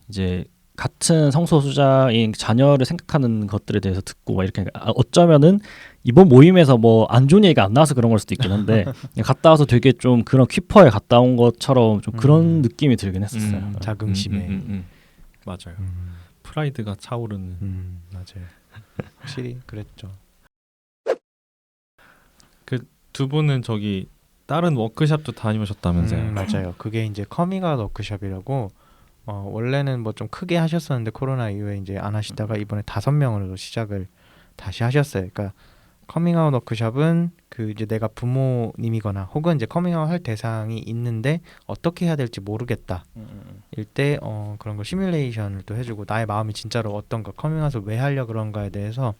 이제 같은 성소수자인 자녀를 생각하는 것들에 대해서 듣고 막 이렇게 어쩌면은 이번 모임에서 뭐 안 좋은 얘기가 안 나와서 그런 걸 수도 있긴 한데 갔다 와서 되게 좀 그런 퀴퍼에 갔다 온 것처럼 좀 그런 느낌이 들긴 했었어요. 자긍심에 맞아요. 프라이드가 차오르는. 맞아요. 확실히 그랬죠. 두 분은 저기 다른 워크숍도 다녀오셨다면서요? 맞아요. 그게 이제 커밍아웃 워크숍이라고 원래는 뭐 좀 크게 하셨었는데 코로나 이후에 이제 안 하시다가 이번에 5명으로 시작을 다시 하셨어요. 그러니까 커밍아웃 워크숍은 그 이제 내가 부모님이거나 혹은 이제 커밍아웃 할 대상이 있는데 어떻게 해야 될지 모르겠다. 일 때 그런 걸 시뮬레이션을 또 해주고 나의 마음이 진짜로 어떤가 커밍아웃을 왜 하려 그런가에 대해서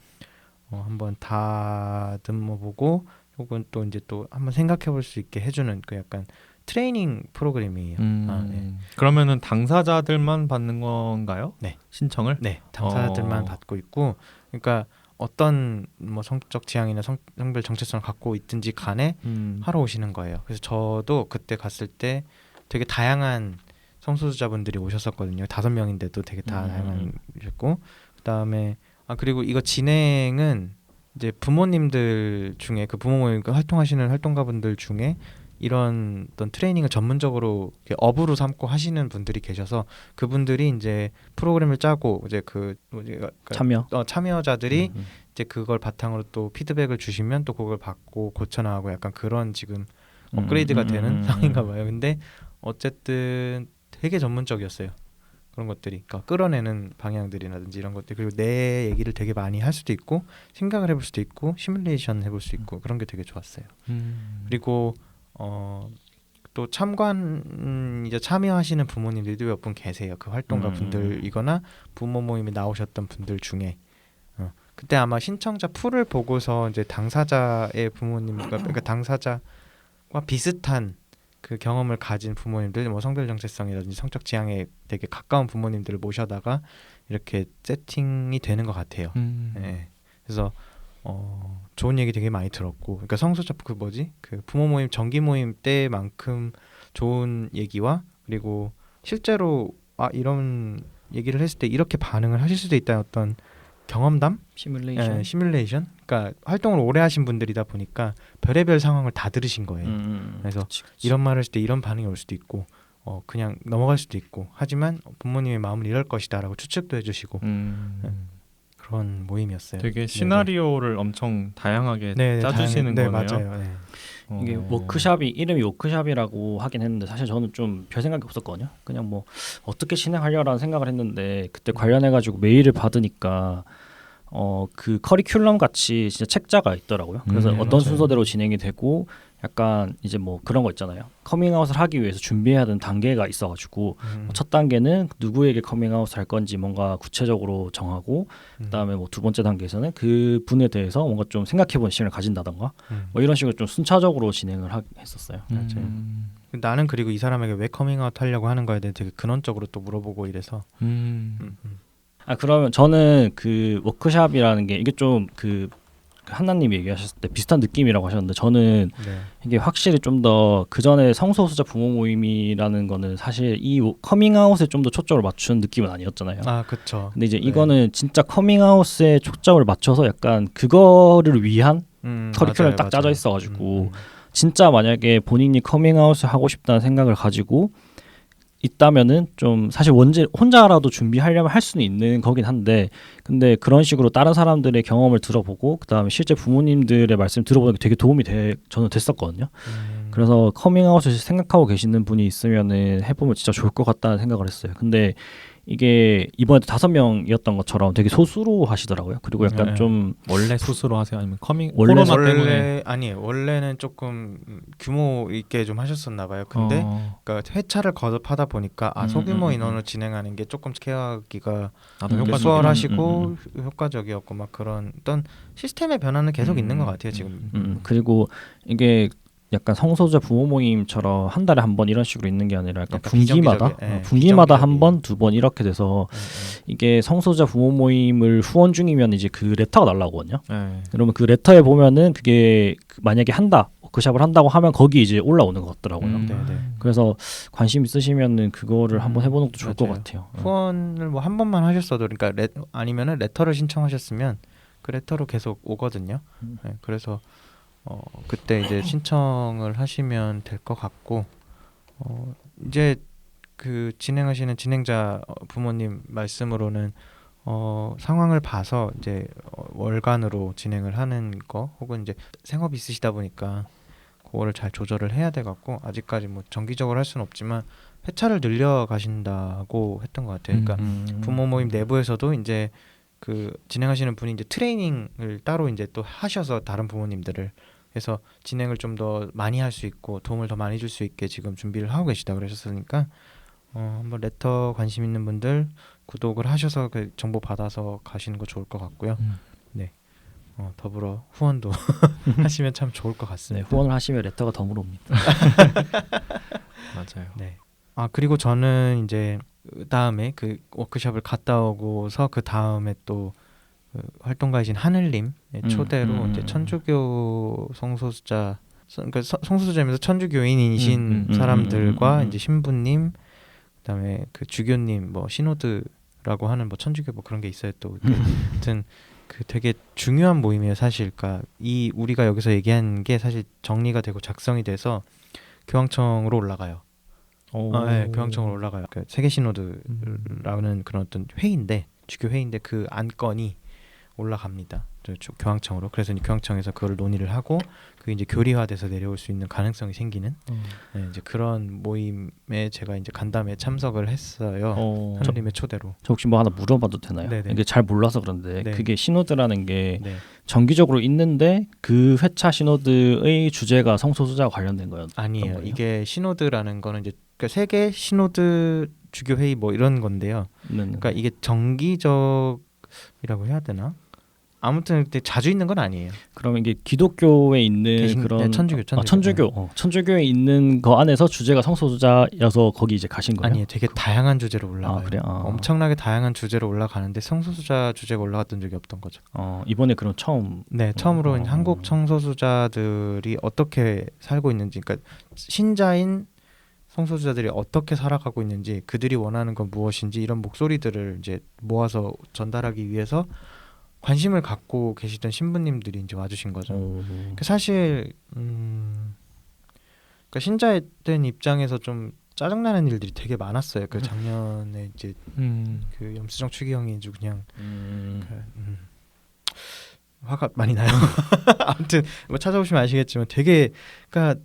한번 다듬어보고 혹은 또 이제 또 한번 생각해볼 수 있게 해주는 그 약간 트레이닝 프로그램이에요. 네. 그러면은 당사자들만 받는 건가요? 네. 신청을? 네, 당사자들만 받고 있고, 그러니까 어떤 뭐 성적 지향이나 성별 정체성을 갖고 있든지 간에 하러 오시는 거예요. 그래서 저도 그때 갔을 때 되게 다양한 성소수자분들이 오셨었거든요. 5명인데도 되게 다양하셨고, 그다음에 그리고 이거 진행은 이제 부모님들 중에 그 부모 모임 활동하시는 활동가분들 중에 이런 어떤 트레이닝을 전문적으로 이렇게 업으로 삼고 하시는 분들이 계셔서 그분들이 이제 프로그램을 짜고 이제 참여자들이 이제 그걸 바탕으로 또 피드백을 주시면 또 그걸 받고 고쳐나가고 약간 그런 지금 업그레이드가 되는 상황인가 봐요. 근데 어쨌든 되게 전문적이었어요. 그런 것들이 그러니까 끌어내는 방향들이라든지 이런 것들 그리고 내 얘기를 되게 많이 할 수도 있고 생각을 해볼 수도 있고 시뮬레이션 해볼 수 있고 그런 게 되게 좋았어요. 그리고 또 이제 참여하시는 부모님들도 몇 분 계세요. 그 활동가 분들이거나 부모 모임에 나오셨던 분들 중에 그때 아마 신청자 풀을 보고서 이제 당사자의 부모님과 그러니까 당사자와 비슷한 그 경험을 가진 부모님들, 뭐 성별 정체성이라든지 성적 지향에 되게 가까운 부모님들을 모셔다가 이렇게 세팅이 되는 것 같아요. 네. 그래서 좋은 얘기 되게 많이 들었고, 그러니까 성소수자 그 부모 모임 정기 모임 때만큼 좋은 얘기와 그리고 실제로 이런 얘기를 했을 때 이렇게 반응을 하실 수도 있다는 어떤 경험담, 시뮬레이션. 그러니까 활동을 오래 하신 분들이다 보니까 별의별 상황을 다 들으신 거예요. 그래서 그치. 이런 말을 했을 때 이런 반응이 올 수도 있고, 그냥 넘어갈 수도 있고, 하지만 부모님의 마음은 이럴 것이다라고 추측도 해주시고. 그런 모임이었어요. 되게 시나리오를 엄청 다양하게 짜주시는 거네요. 맞아요. 네. 이게 워크숍이 이름이 워크숍이라고 하긴 했는데 사실 저는 좀 별 생각이 없었거든요. 그냥 뭐 어떻게 진행하려라는 생각을 했는데 그때 관련해가지고 메일을 받으니까 그 커리큘럼 같이 진짜 책자가 있더라고요. 그래서 어떤 맞아요. 순서대로 진행이 되고 약간 이제 뭐 그런 거 있잖아요. 커밍아웃을 하기 위해서 준비해야 되는 단계가 있어가지고 첫 단계는 누구에게 커밍아웃을 할 건지 뭔가 구체적으로 정하고 그다음에 뭐 두 번째 단계에서는 그 분에 대해서 뭔가 좀 생각해보는 시간을 가진다던가 뭐 이런 식으로 좀 순차적으로 진행을 했었어요. 맞아요. 나는 그리고 이 사람에게 왜 커밍아웃 하려고 하는 거에 대해 되게 근원적으로 또 물어보고 이래서 그러면 저는 그 워크숍이라는 게 이게 좀 그 한나님이 얘기하셨을 때 비슷한 느낌이라고 하셨는데 저는 이게 확실히 좀 더 그 전에 성소수자 부모 모임이라는 거는 사실 이 커밍아웃에 좀 더 초점을 맞춘 느낌은 아니었잖아요. 그렇죠. 근데 이제 이거는 진짜 커밍아웃에 초점을 맞춰서 약간 그거를 위한 커리큘럼이 딱 짜져 있어가지고 진짜 만약에 본인이 커밍아웃을 하고 싶다는 생각을 가지고 있다면은 좀 사실 혼자라도 준비하려면 할 수는 있는 거긴 한데 근데 그런 식으로 다른 사람들의 경험을 들어보고 그다음에 실제 부모님들의 말씀 들어보는 게 되게 도움이 저는 됐었거든요. 그래서 커밍아웃을 생각하고 계시는 분이 있으면은 해보면 진짜 좋을 것 같다는 생각을 했어요. 근데 이게 이번에도 5명이었던 것처럼 되게 소수로 하시더라고요. 그리고 약간 네. 좀 원래 스스로 하세요? 아니면 원래 코로나 때문에? 원래는 조금 규모 있게 좀 하셨었나 봐요. 근데 그러니까 회차를 거듭하다 보니까 소규모 인원으로 진행하는 게 조금 케어하기가 나도 이렇게 효과적이다. 수월하시고 효과적이었고 막 그런 어떤 시스템의 변화는 계속 있는 것 같아요 지금. 그리고 이게 약간 성소수자 부모 모임처럼 한 달에 한 번 이런 식으로 있는 게 아니라 약간 약간 분기마다 비정기적이에요. 예, 분기마다 한 비정기적이에요. 번, 두 번 이렇게 돼서 이게 성소수자 부모 모임을 후원 중이면 이제 그 레터가 날라오거든요. 네. 그러면 그 레터에 보면은 그게 만약에 한다 워크숍을 한다고 하면 거기 이제 올라오는 것 같더라고요. 네네. 그래서 관심 있으시면은 그거를 한번 해보는 것도 좋을 것 맞아요. 같아요. 후원을 뭐 한 번만 하셨어도 그러니까 아니면은 레터를 신청하셨으면 그 레터로 계속 오거든요. 네, 그래서 그때 이제 신청을 하시면 될 것 같고 이제 그 진행하시는 진행자 부모님 말씀으로는 상황을 봐서 이제 월간으로 진행을 하는 거 혹은 이제 생업이 있으시다 보니까 그거를 잘 조절을 해야 돼 갖고 아직까지 뭐 정기적으로 할 수는 없지만 회차를 늘려 가신다고 했던 것 같아요. 그러니까 부모 모임 내부에서도 이제 그 진행하시는 분이 이제 트레이닝을 따로 이제 또 하셔서 다른 부모님들을 해서 진행을 좀 더 많이 할 수 있고 도움을 더 많이 줄 수 있게 지금 준비를 하고 계시다 그러셨으니까 한번 레터 관심 있는 분들 구독을 하셔서 그 정보 받아서 가시는 거 좋을 것 같고요. 네. 더불어 후원도 하시면 참 좋을 것 네, 같습니다. 후원을 하시면 레터가 더 물어옵니다. 맞아요. 네. 그리고 저는 이제 다음에 그 워크숍을 갔다 오고서 그 다음에 또 그 활동가이신 하늘님의 초대로 이제 천주교 성소수자 그러니까 성소수자면서 천주교인이신 사람들과 이제 신부님 그다음에 그 주교님 뭐 시노드라고 하는 뭐 천주교 뭐 그런 게 있어요 또 하여튼 그 되게 중요한 모임이에요 사실. 그러니까 이 우리가 여기서 얘기한 게 사실 정리가 되고 작성이 돼서 교황청으로 올라가요. 네, 교황청으로 올라가요. 그 세계 시노드라는 그런 어떤 회의인데 주교 회의인데 그 안건이 올라갑니다. 교황청으로. 그래서 이제 교황청에서 그걸 논의를 하고 그게 이제 교리화돼서 내려올 수 있는 가능성이 생기는 네, 이제 그런 모임에 제가 이제 간담회 참석을 했어요. 하느님의 초대로. 저 혹시 뭐 하나 물어봐도 되나요? 네네. 이게 잘 몰라서 그런데 네. 그게 시노드라는 게 네. 정기적으로 있는데 그 회차 시노드의 주제가 성소수자와 관련된 거였던 아니에요. 거예요? 이게 시노드라는 거는 이제 그러니까 세계 시노드 주교 회의 뭐 이런 건데요. 그러니까 이게 정기적이라고 해야 되나? 아무튼 자주 있는 건 아니에요. 그러면 이게 기독교에 있는 그런 천주교에 있는 거 안에서 주제가 성소수자여서 거기 이제 가신 거예요? 아니에요. 되게 다양한 주제로 올라가요. 그래요? 엄청나게 다양한 주제로 올라가는데 성소수자 주제가 올라갔던 적이 없던 거죠. 이번에 그럼 처음. 네, 처음으로 한국 성소수자들이 어떻게 살고 있는지, 그러니까 신자인 성소수자들이 어떻게 살아가고 있는지, 그들이 원하는 건 무엇인지 이런 목소리들을 이제 모아서 전달하기 위해서 관심을 갖고 계시던 신부님들이 이제 와주신 거죠. 사실 그러니까 신자된 입장에서 좀 짜증나는 일들이 되게 많았어요. 그 작년에 이제 그 염수정 추기경이 아주 그냥 화가 많이 나요. 아무튼 뭐 찾아보시면 아시겠지만 되게 그러니까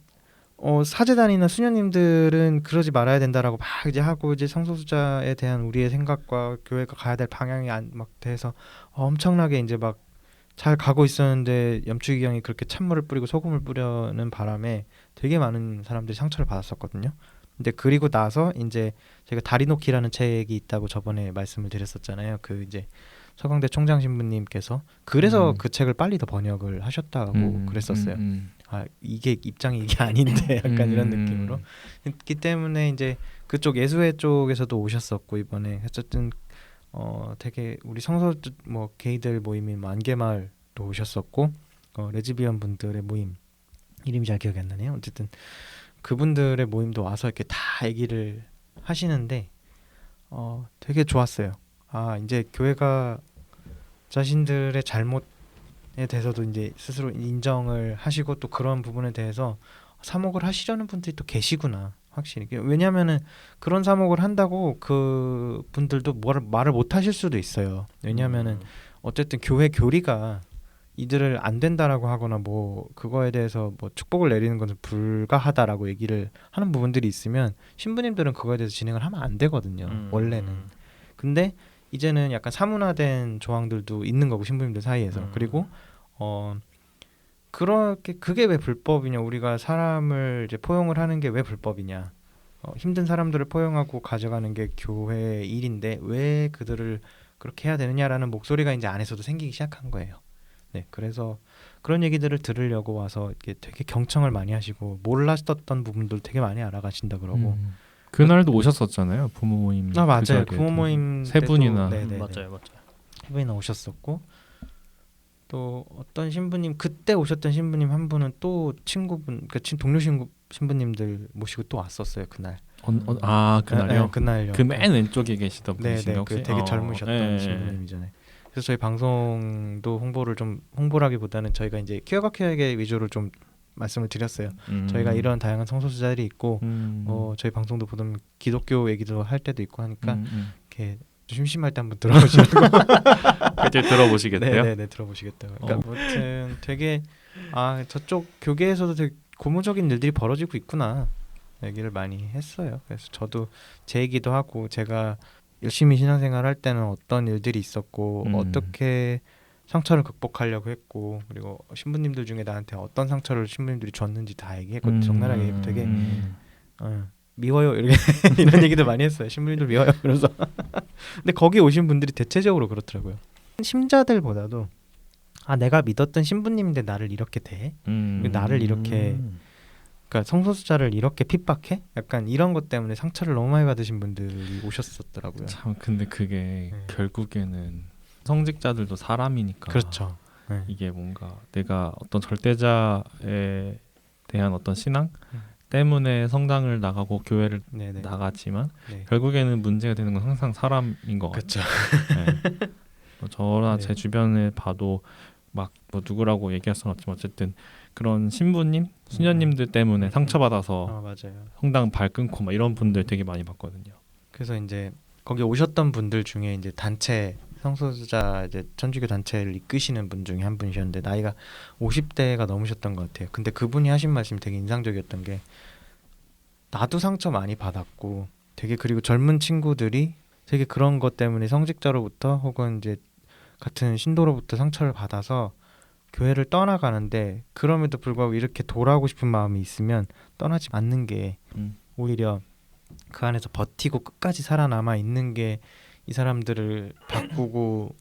사제단이나 수녀님들은 그러지 말아야 된다라고 막 이제 하고 이제 성소수자에 대한 우리의 생각과 교회가 가야 될 방향이 막 돼서 엄청나게 이제 막 잘 가고 있었는데 염추기경이 그렇게 찬물을 뿌리고 소금을 뿌려는 바람에 되게 많은 사람들이 상처를 받았었거든요. 근데 그리고 나서 이제 제가 다리놓기라는 책이 있다고 저번에 말씀을 드렸었잖아요. 그 이제 서강대 총장 신부님께서 그래서 그 책을 빨리 더 번역을 하셨다고 그랬었어요. 이게 입장이 이게 아닌데 약간 이런 느낌으로 있기 때문에 이제 그쪽 예수회 쪽에서도 오셨었고 이번에 어쨌든 되게 우리 성소 뭐 게이들 모임인 만개마을도 오셨었고 레즈비언 분들의 모임 이름이 잘 기억이 안 나네요. 어쨌든 그분들의 모임도 와서 이렇게 다 얘기를 하시는데 되게 좋았어요. 이제 교회가 자신들의 잘못에 대해서도 이제 스스로 인정을 하시고 또 그런 부분에 대해서 사목을 하시려는 분들이 또 계시구나. 확실히. 왜냐하면은 그런 사목을 한다고 그 분들도 말을 못 하실 수도 있어요. 왜냐하면은 어쨌든 교회 교리가 이들을 안 된다라고 하거나 뭐 그거에 대해서 뭐 축복을 내리는 것은 불가하다라고 얘기를 하는 부분들이 있으면 신부님들은 그거에 대해서 진행을 하면 안 되거든요. 원래는. 근데 이제는 약간 사문화된 조항들도 있는 거고 신부님들 사이에서. 그리고 그렇게 그게 왜 불법이냐? 우리가 사람을 이제 포용을 하는 게 왜 불법이냐? 힘든 사람들을 포용하고 가져가는 게 교회의 일인데 왜 그들을 그렇게 해야 되느냐라는 목소리가 이제 안에서도 생기기 시작한 거예요. 네, 그래서 그런 얘기들을 들으려고 와서 이게 되게 경청을 많이 하시고 몰랐었던 부분들 되게 많이 알아가신다 그러고. 그날도 오셨었잖아요. 부모 모임. 아 맞아요. 자리에도. 부모 모임 세 때도, 분이나. 네네네. 맞아요. 세 분이나 오셨었고 또 어떤 신부님 그때 오셨던 신부님 한 분은 또 친구분 그 동료 신부님들 모시고 또 왔었어요 그날. 그날요? 네, 그날요. 그 맨 왼쪽에 계시던 네네. 분이신가 혹시? 그 되게 젊으셨던 네. 신부님이잖아요. 그래서 저희 방송도 홍보라기보다는 저희가 이제 퀴어가 퀴어에게 위주로 좀 말씀을 드렸어요. 저희가 이런 다양한 성소수자들이 있고 저희 방송도 보면 기독교 얘기도 할 때도 있고 하니까 이렇게 심심할 때 한번 들어보시고 그때 들어보시겠대요? 네네네 들어보시겠다고. 그러니까 아무튼 되게 저쪽 교계에서도 되게 고무적인 일들이 벌어지고 있구나 얘기를 많이 했어요. 그래서 저도 제 얘기도 하고 제가 열심히 신앙생활 할 때는 어떤 일들이 있었고 어떻게 상처를 극복하려고 했고 그리고 신부님들 중에 나한테 어떤 상처를 신부님들이 줬는지 다 얘기했거든요. 적나라하게 되게 미워요 이렇게 이런 얘기도 많이 했어요. 신부님들 미워요. 그래서 근데 거기 오신 분들이 대체적으로 그렇더라고요. 신자들보다도 내가 믿었던 신부님인데 나를 이렇게 대해? 나를 이렇게 그러니까 성소수자를 이렇게 핍박해? 약간 이런 것 때문에 상처를 너무 많이 받으신 분들이 오셨었더라고요. 참 근데 그게 결국에는 성직자들도 사람이니까 그렇죠. 네. 이게 뭔가 내가 어떤 절대자에 대한 어떤 신앙 때문에 성당을 나가고 교회를 네네. 나가지만 네. 결국에는 문제가 되는 건 항상 사람인 것 그렇죠. 같아요. 네. 뭐 저나 네. 제 주변에 봐도 막 뭐 누구라고 얘기할 수는 없지만 어쨌든 그런 신부님, 수녀님들 때문에 상처받아서 맞아요. 성당 발 끊고 막 이런 분들 되게 많이 봤거든요. 그래서 이제 거기 오셨던 분들 중에 이제 단체 성소수자 이제 천주교 단체를 이끄시는 분 중에 한 분이셨는데 나이가 50대가 넘으셨던 것 같아요. 근데 그분이 하신 말씀이 되게 인상적이었던 게 나도 상처 많이 받았고 되게 그리고 젊은 친구들이 되게 그런 것 때문에 성직자로부터 혹은 이제 같은 신도로부터 상처를 받아서 교회를 떠나가는데 그럼에도 불구하고 이렇게 돌아오고 싶은 마음이 있으면 떠나지 않는 게 오히려 그 안에서 버티고 끝까지 살아남아 있는 게 이 사람들을 바꾸고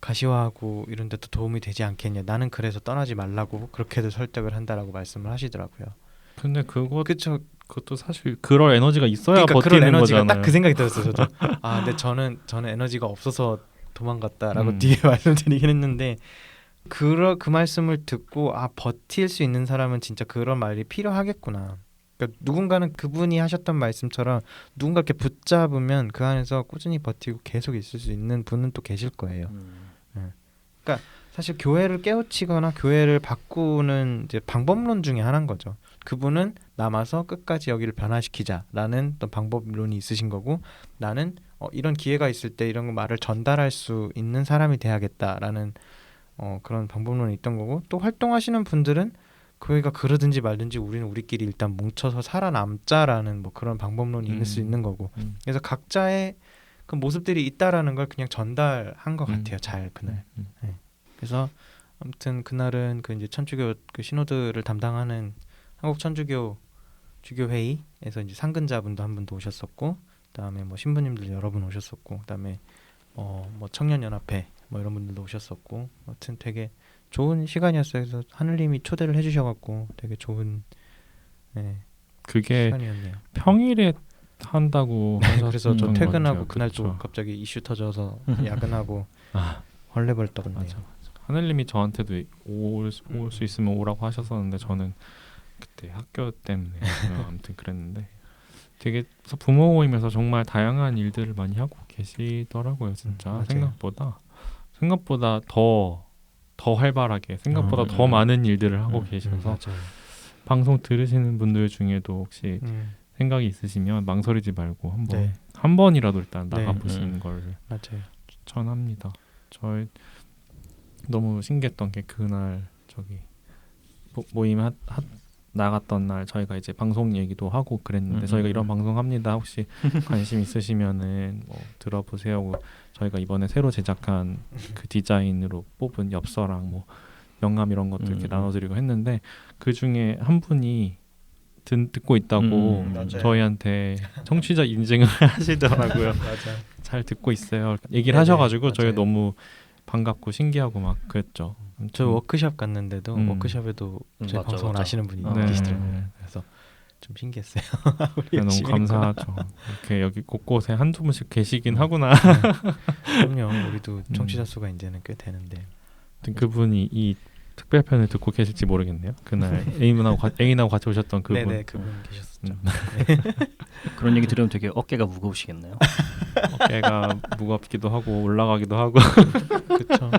가시화하고 이런 데도 도움이 되지 않겠냐. 나는 그래서 떠나지 말라고 그렇게도 설득을 한다라고 말씀을 하시더라고요. 근데 그쵸. 그것도 사실 그럴 에너지가 있어야 그러니까 버티는 그런 에너지가 거잖아요. 딱 그 생각이 들었어요. 저도. 근데 저는 에너지가 없어서 도망갔다라고 뒤에 말씀드리긴 했는데 그 말씀을 듣고 버틸 수 있는 사람은 진짜 그런 말이 필요하겠구나. 그러니까 누군가는 그분이 하셨던 말씀처럼 누군가 이렇게 붙잡으면 그 안에서 꾸준히 버티고 계속 있을 수 있는 분은 또 계실 거예요. 그러니까 사실 교회를 깨우치거나 교회를 바꾸는 이제 방법론 중에 하나인 거죠. 그분은 남아서 끝까지 여기를 변화시키자라는 어떤 방법론이 있으신 거고 나는 이런 기회가 있을 때 이런 말을 전달할 수 있는 사람이 돼야겠다라는 그런 방법론이 있던 거고 또 활동하시는 분들은 교회가 그러든지 말든지 우리는 우리끼리 일단 뭉쳐서 살아남자라는 뭐 그런 방법론이 있을 수 있는 거고 그래서 각자의 그 모습들이 있다라는 걸 그냥 전달한 것 같아요. 잘 그날. 네. 그래서 아무튼 그날은 그 이제 천주교 그 신호들을 담당하는 한국 천주교 주교회의에서 이제 상근자분도 한 분도 오셨었고 그다음에 뭐 신부님들 여러 분 오셨었고 그다음에 뭐 청년연합회 뭐 이런 분들도 오셨었고 아무튼 되게 좋은 시간이었어요. 그래서 하늘님이 초대를 해주셔갖고 되게 좋은 그게 시간이었네요. 평일에 한다고 그래서 저 퇴근하고 그날 그렇죠. 또 갑자기 이슈 터져서 야근하고 헐레벌 떠갔네요. 맞아. 하늘님이 저한테도 올 수 있으면 오라고 하셨었는데 저는 그때 학교 때문에 아무튼 그랬는데 되게 부모 모임에서 정말 다양한 일들을 많이 하고 계시더라고요. 진짜 생각보다 더 활발하게 생각보다 더 많은 일들을 하고 계셔서 방송 들으시는 분들 중에도 혹시 생각이 있으시면 망설이지 말고 한 번이라도 일단 나가보시는 걸 맞아요. 추천합니다. 저희 너무 신기했던 게 그날 저기 모임 나갔던 날 저희가 이제 방송 얘기도 하고 그랬는데 저희가 이런 방송 합니다. 혹시 관심 있으시면은 뭐 들어보세요 하고 저희가 이번에 새로 제작한 그 디자인으로 뽑은 엽서랑 뭐 영감 이런 것들 이렇게 나눠드리고 했는데 그 중에 한 분이 듣고 있다고 맞아요. 저희한테 청취자 인증을 하시더라고요. 맞아. 잘 듣고 있어요. 얘기를 네네, 하셔가지고 저희 맞아요. 너무 반갑고 신기하고 막 그랬죠. 저 워크숍 갔는데도 워크숍에도 저희 맞죠, 방송을 맞죠. 아시는 분이 네. 계시더라고요. 그래서 좀 신기했어요. 우리 너무 열심히 감사하죠. 이렇게 여기 곳곳에 한두 분씩 계시긴 하구나. 그럼요. 우리도 청취자 수가 이제는 꽤 되는데. 아무튼 그분이 이 특별편을 듣고 계실지 모르겠네요. 그날 애인하고 같이 오셨던 그분. 네네 그분 계셨었죠. 그런 얘기 들으면 되게 어깨가 무거우시겠네요. 어깨가 무겁기도 하고 올라가기도 하고. 그렇죠.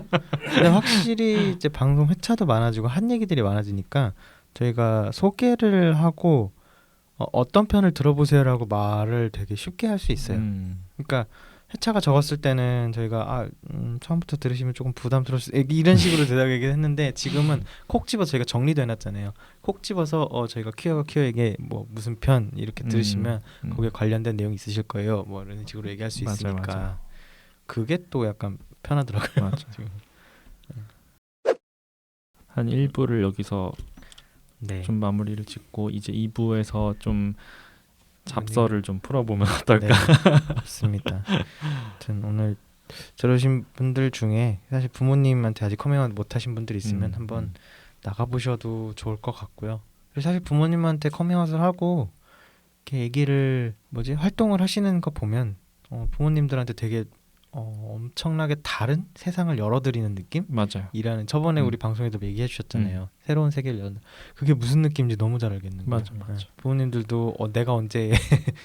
근데 확실히 이제 방송 회차도 많아지고 한 얘기들이 많아지니까 저희가 소개를 하고 어떤 편을 들어보세요라고 말을 되게 쉽게 할 수 있어요. 그러니까 회차가 적었을 때는 저희가 처음부터 들으시면 조금 부담스러울 수 이런 식으로 대답하긴 했는데 지금은 콕 집어서 저희가 정리도 해놨잖아요. 콕 집어서 저희가 퀴어에게 뭐 무슨 편 이렇게 들으시면 거기에 관련된 내용이 있으실 거예요. 뭐 이런 식으로 얘기할 수 맞아요, 있으니까 맞아요. 그게 또 약간 편하더라고요. 맞아. 한 1부를 여기서 네. 좀 마무리를 짓고 이제 2부에서 좀 잡서를 좀 풀어보면 어떨까? 네, 좋습니다. 아무튼 오늘 들으신 분들 중에 사실 부모님한테 아직 커밍아웃 못하신 분들 있으면 한번 나가보셔도 좋을 것 같고요. 그리고 사실 부모님한테 커밍아웃을 하고 이렇게 얘기를 활동을 하시는 거 보면 부모님들한테 되게 엄청나게 다른 세상을 열어드리는 느낌? 맞아요. 이라는 저번에 우리 방송에도 얘기해 주셨잖아요. 새로운 세계를 여는 그게 무슨 느낌인지 너무 잘 알겠는 거예요. 맞아. 부모님들도 내가 언제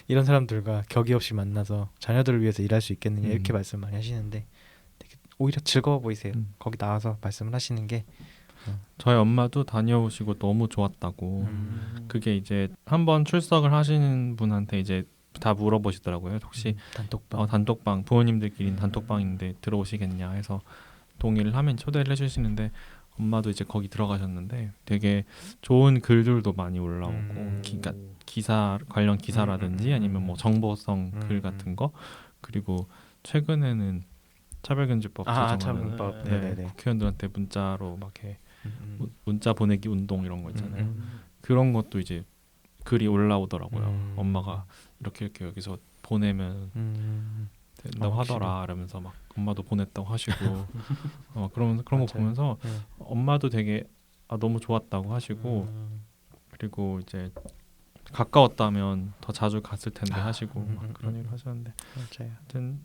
이런 사람들과 격이 없이 만나서 자녀들을 위해서 일할 수 있겠느냐 이렇게 말씀 많이 하시는데 되게 오히려 즐거워 보이세요. 거기 나와서 말씀을 하시는 게 저희 엄마도 다녀오시고 너무 좋았다고. 그게 이제 한번 출석을 하시는 분한테 이제 다 물어보시더라고요. 혹시 단톡방 부모님들끼리 단톡방인데 들어오시겠냐 해서 동의를 하면 초대를 해주시는데 엄마도 이제 거기 들어가셨는데 되게 좋은 글들도 많이 올라오고 기사 관련 기사라든지 아니면 뭐 정보성 글 같은 거 그리고 최근에는 차별금지법 제정하는 국회의원들한테 문자로 막 이렇게 문자 보내기 운동 이런 거 있잖아요. 그런 것도 이제 글이 올라오더라고요. 엄마가 이렇게 여기서 보내면 된다고 하더라 이러면서 막 엄마도 보냈다고 하시고 그런 거 보면서 엄마도 되게 너무 좋았다고 하시고 그리고 이제 가까웠다면 더 자주 갔을 텐데 하시고 막 그런 얘기를 하셨는데 하여튼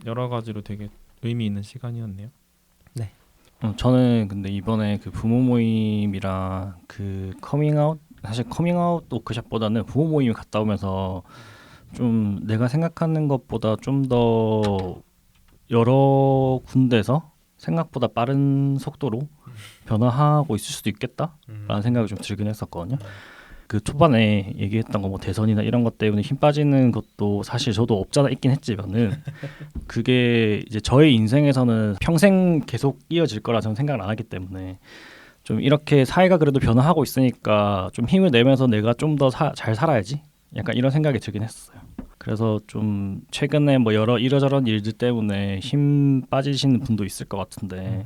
여러 가지로 되게 의미 있는 시간이었네요. 네. 저는 근데 이번에 그 부모 모임이랑 그 커밍아웃 사실 커밍아웃 워크숍보다는 부모 모임 갔다 오면서 좀 내가 생각하는 것보다 좀 더 여러 군데서 생각보다 빠른 속도로 변화하고 있을 수도 있겠다라는 생각이 좀 들긴 했었거든요. 그 초반에 얘기했던 거 뭐 대선이나 이런 것 때문에 힘 빠지는 것도 사실 저도 없잖아 있긴 했지만은 그게 이제 저의 인생에서는 평생 계속 이어질 거라 저는 생각을 안 하기 때문에 좀 이렇게 사회가 그래도 변화하고 있으니까 좀 힘을 내면서 내가 좀 더 잘 살아야지 약간 이런 생각이 들긴 했어요. 그래서 좀 최근에 뭐 여러 이러저런 일들 때문에 힘 빠지시는 분도 있을 것 같은데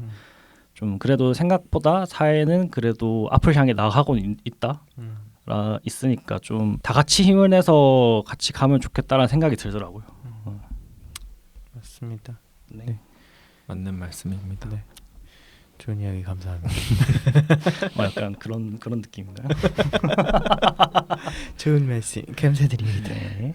좀 그래도 생각보다 사회는 그래도 앞을 향해 나가고 있다. 있으니까 좀 다 같이 힘을 내서 같이 가면 좋겠다라는 생각이 들더라고요. 맞습니다. 네. 맞는 말씀입니다. 네. 좋은 이야기 감사합니다. 약간 그런 느낌인가요? 좋은 말씀 감사드립니다. 네.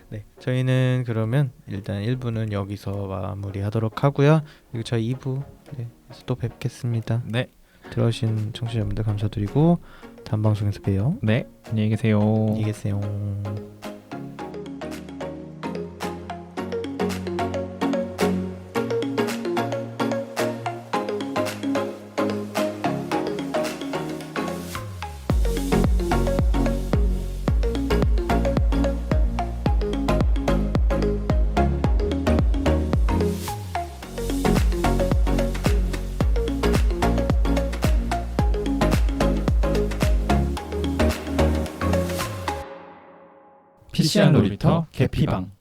네, 저희는 그러면 일단 1부는 여기서 마무리하도록 하고요. 그리고 저희 2부에서 또 뵙겠습니다. 네. 들어오신 청취자분들 감사드리고 다음 방송에서 봬요. 네. 안녕히 계세요. 안녕히 계세요. PCR 놀이터 개피방.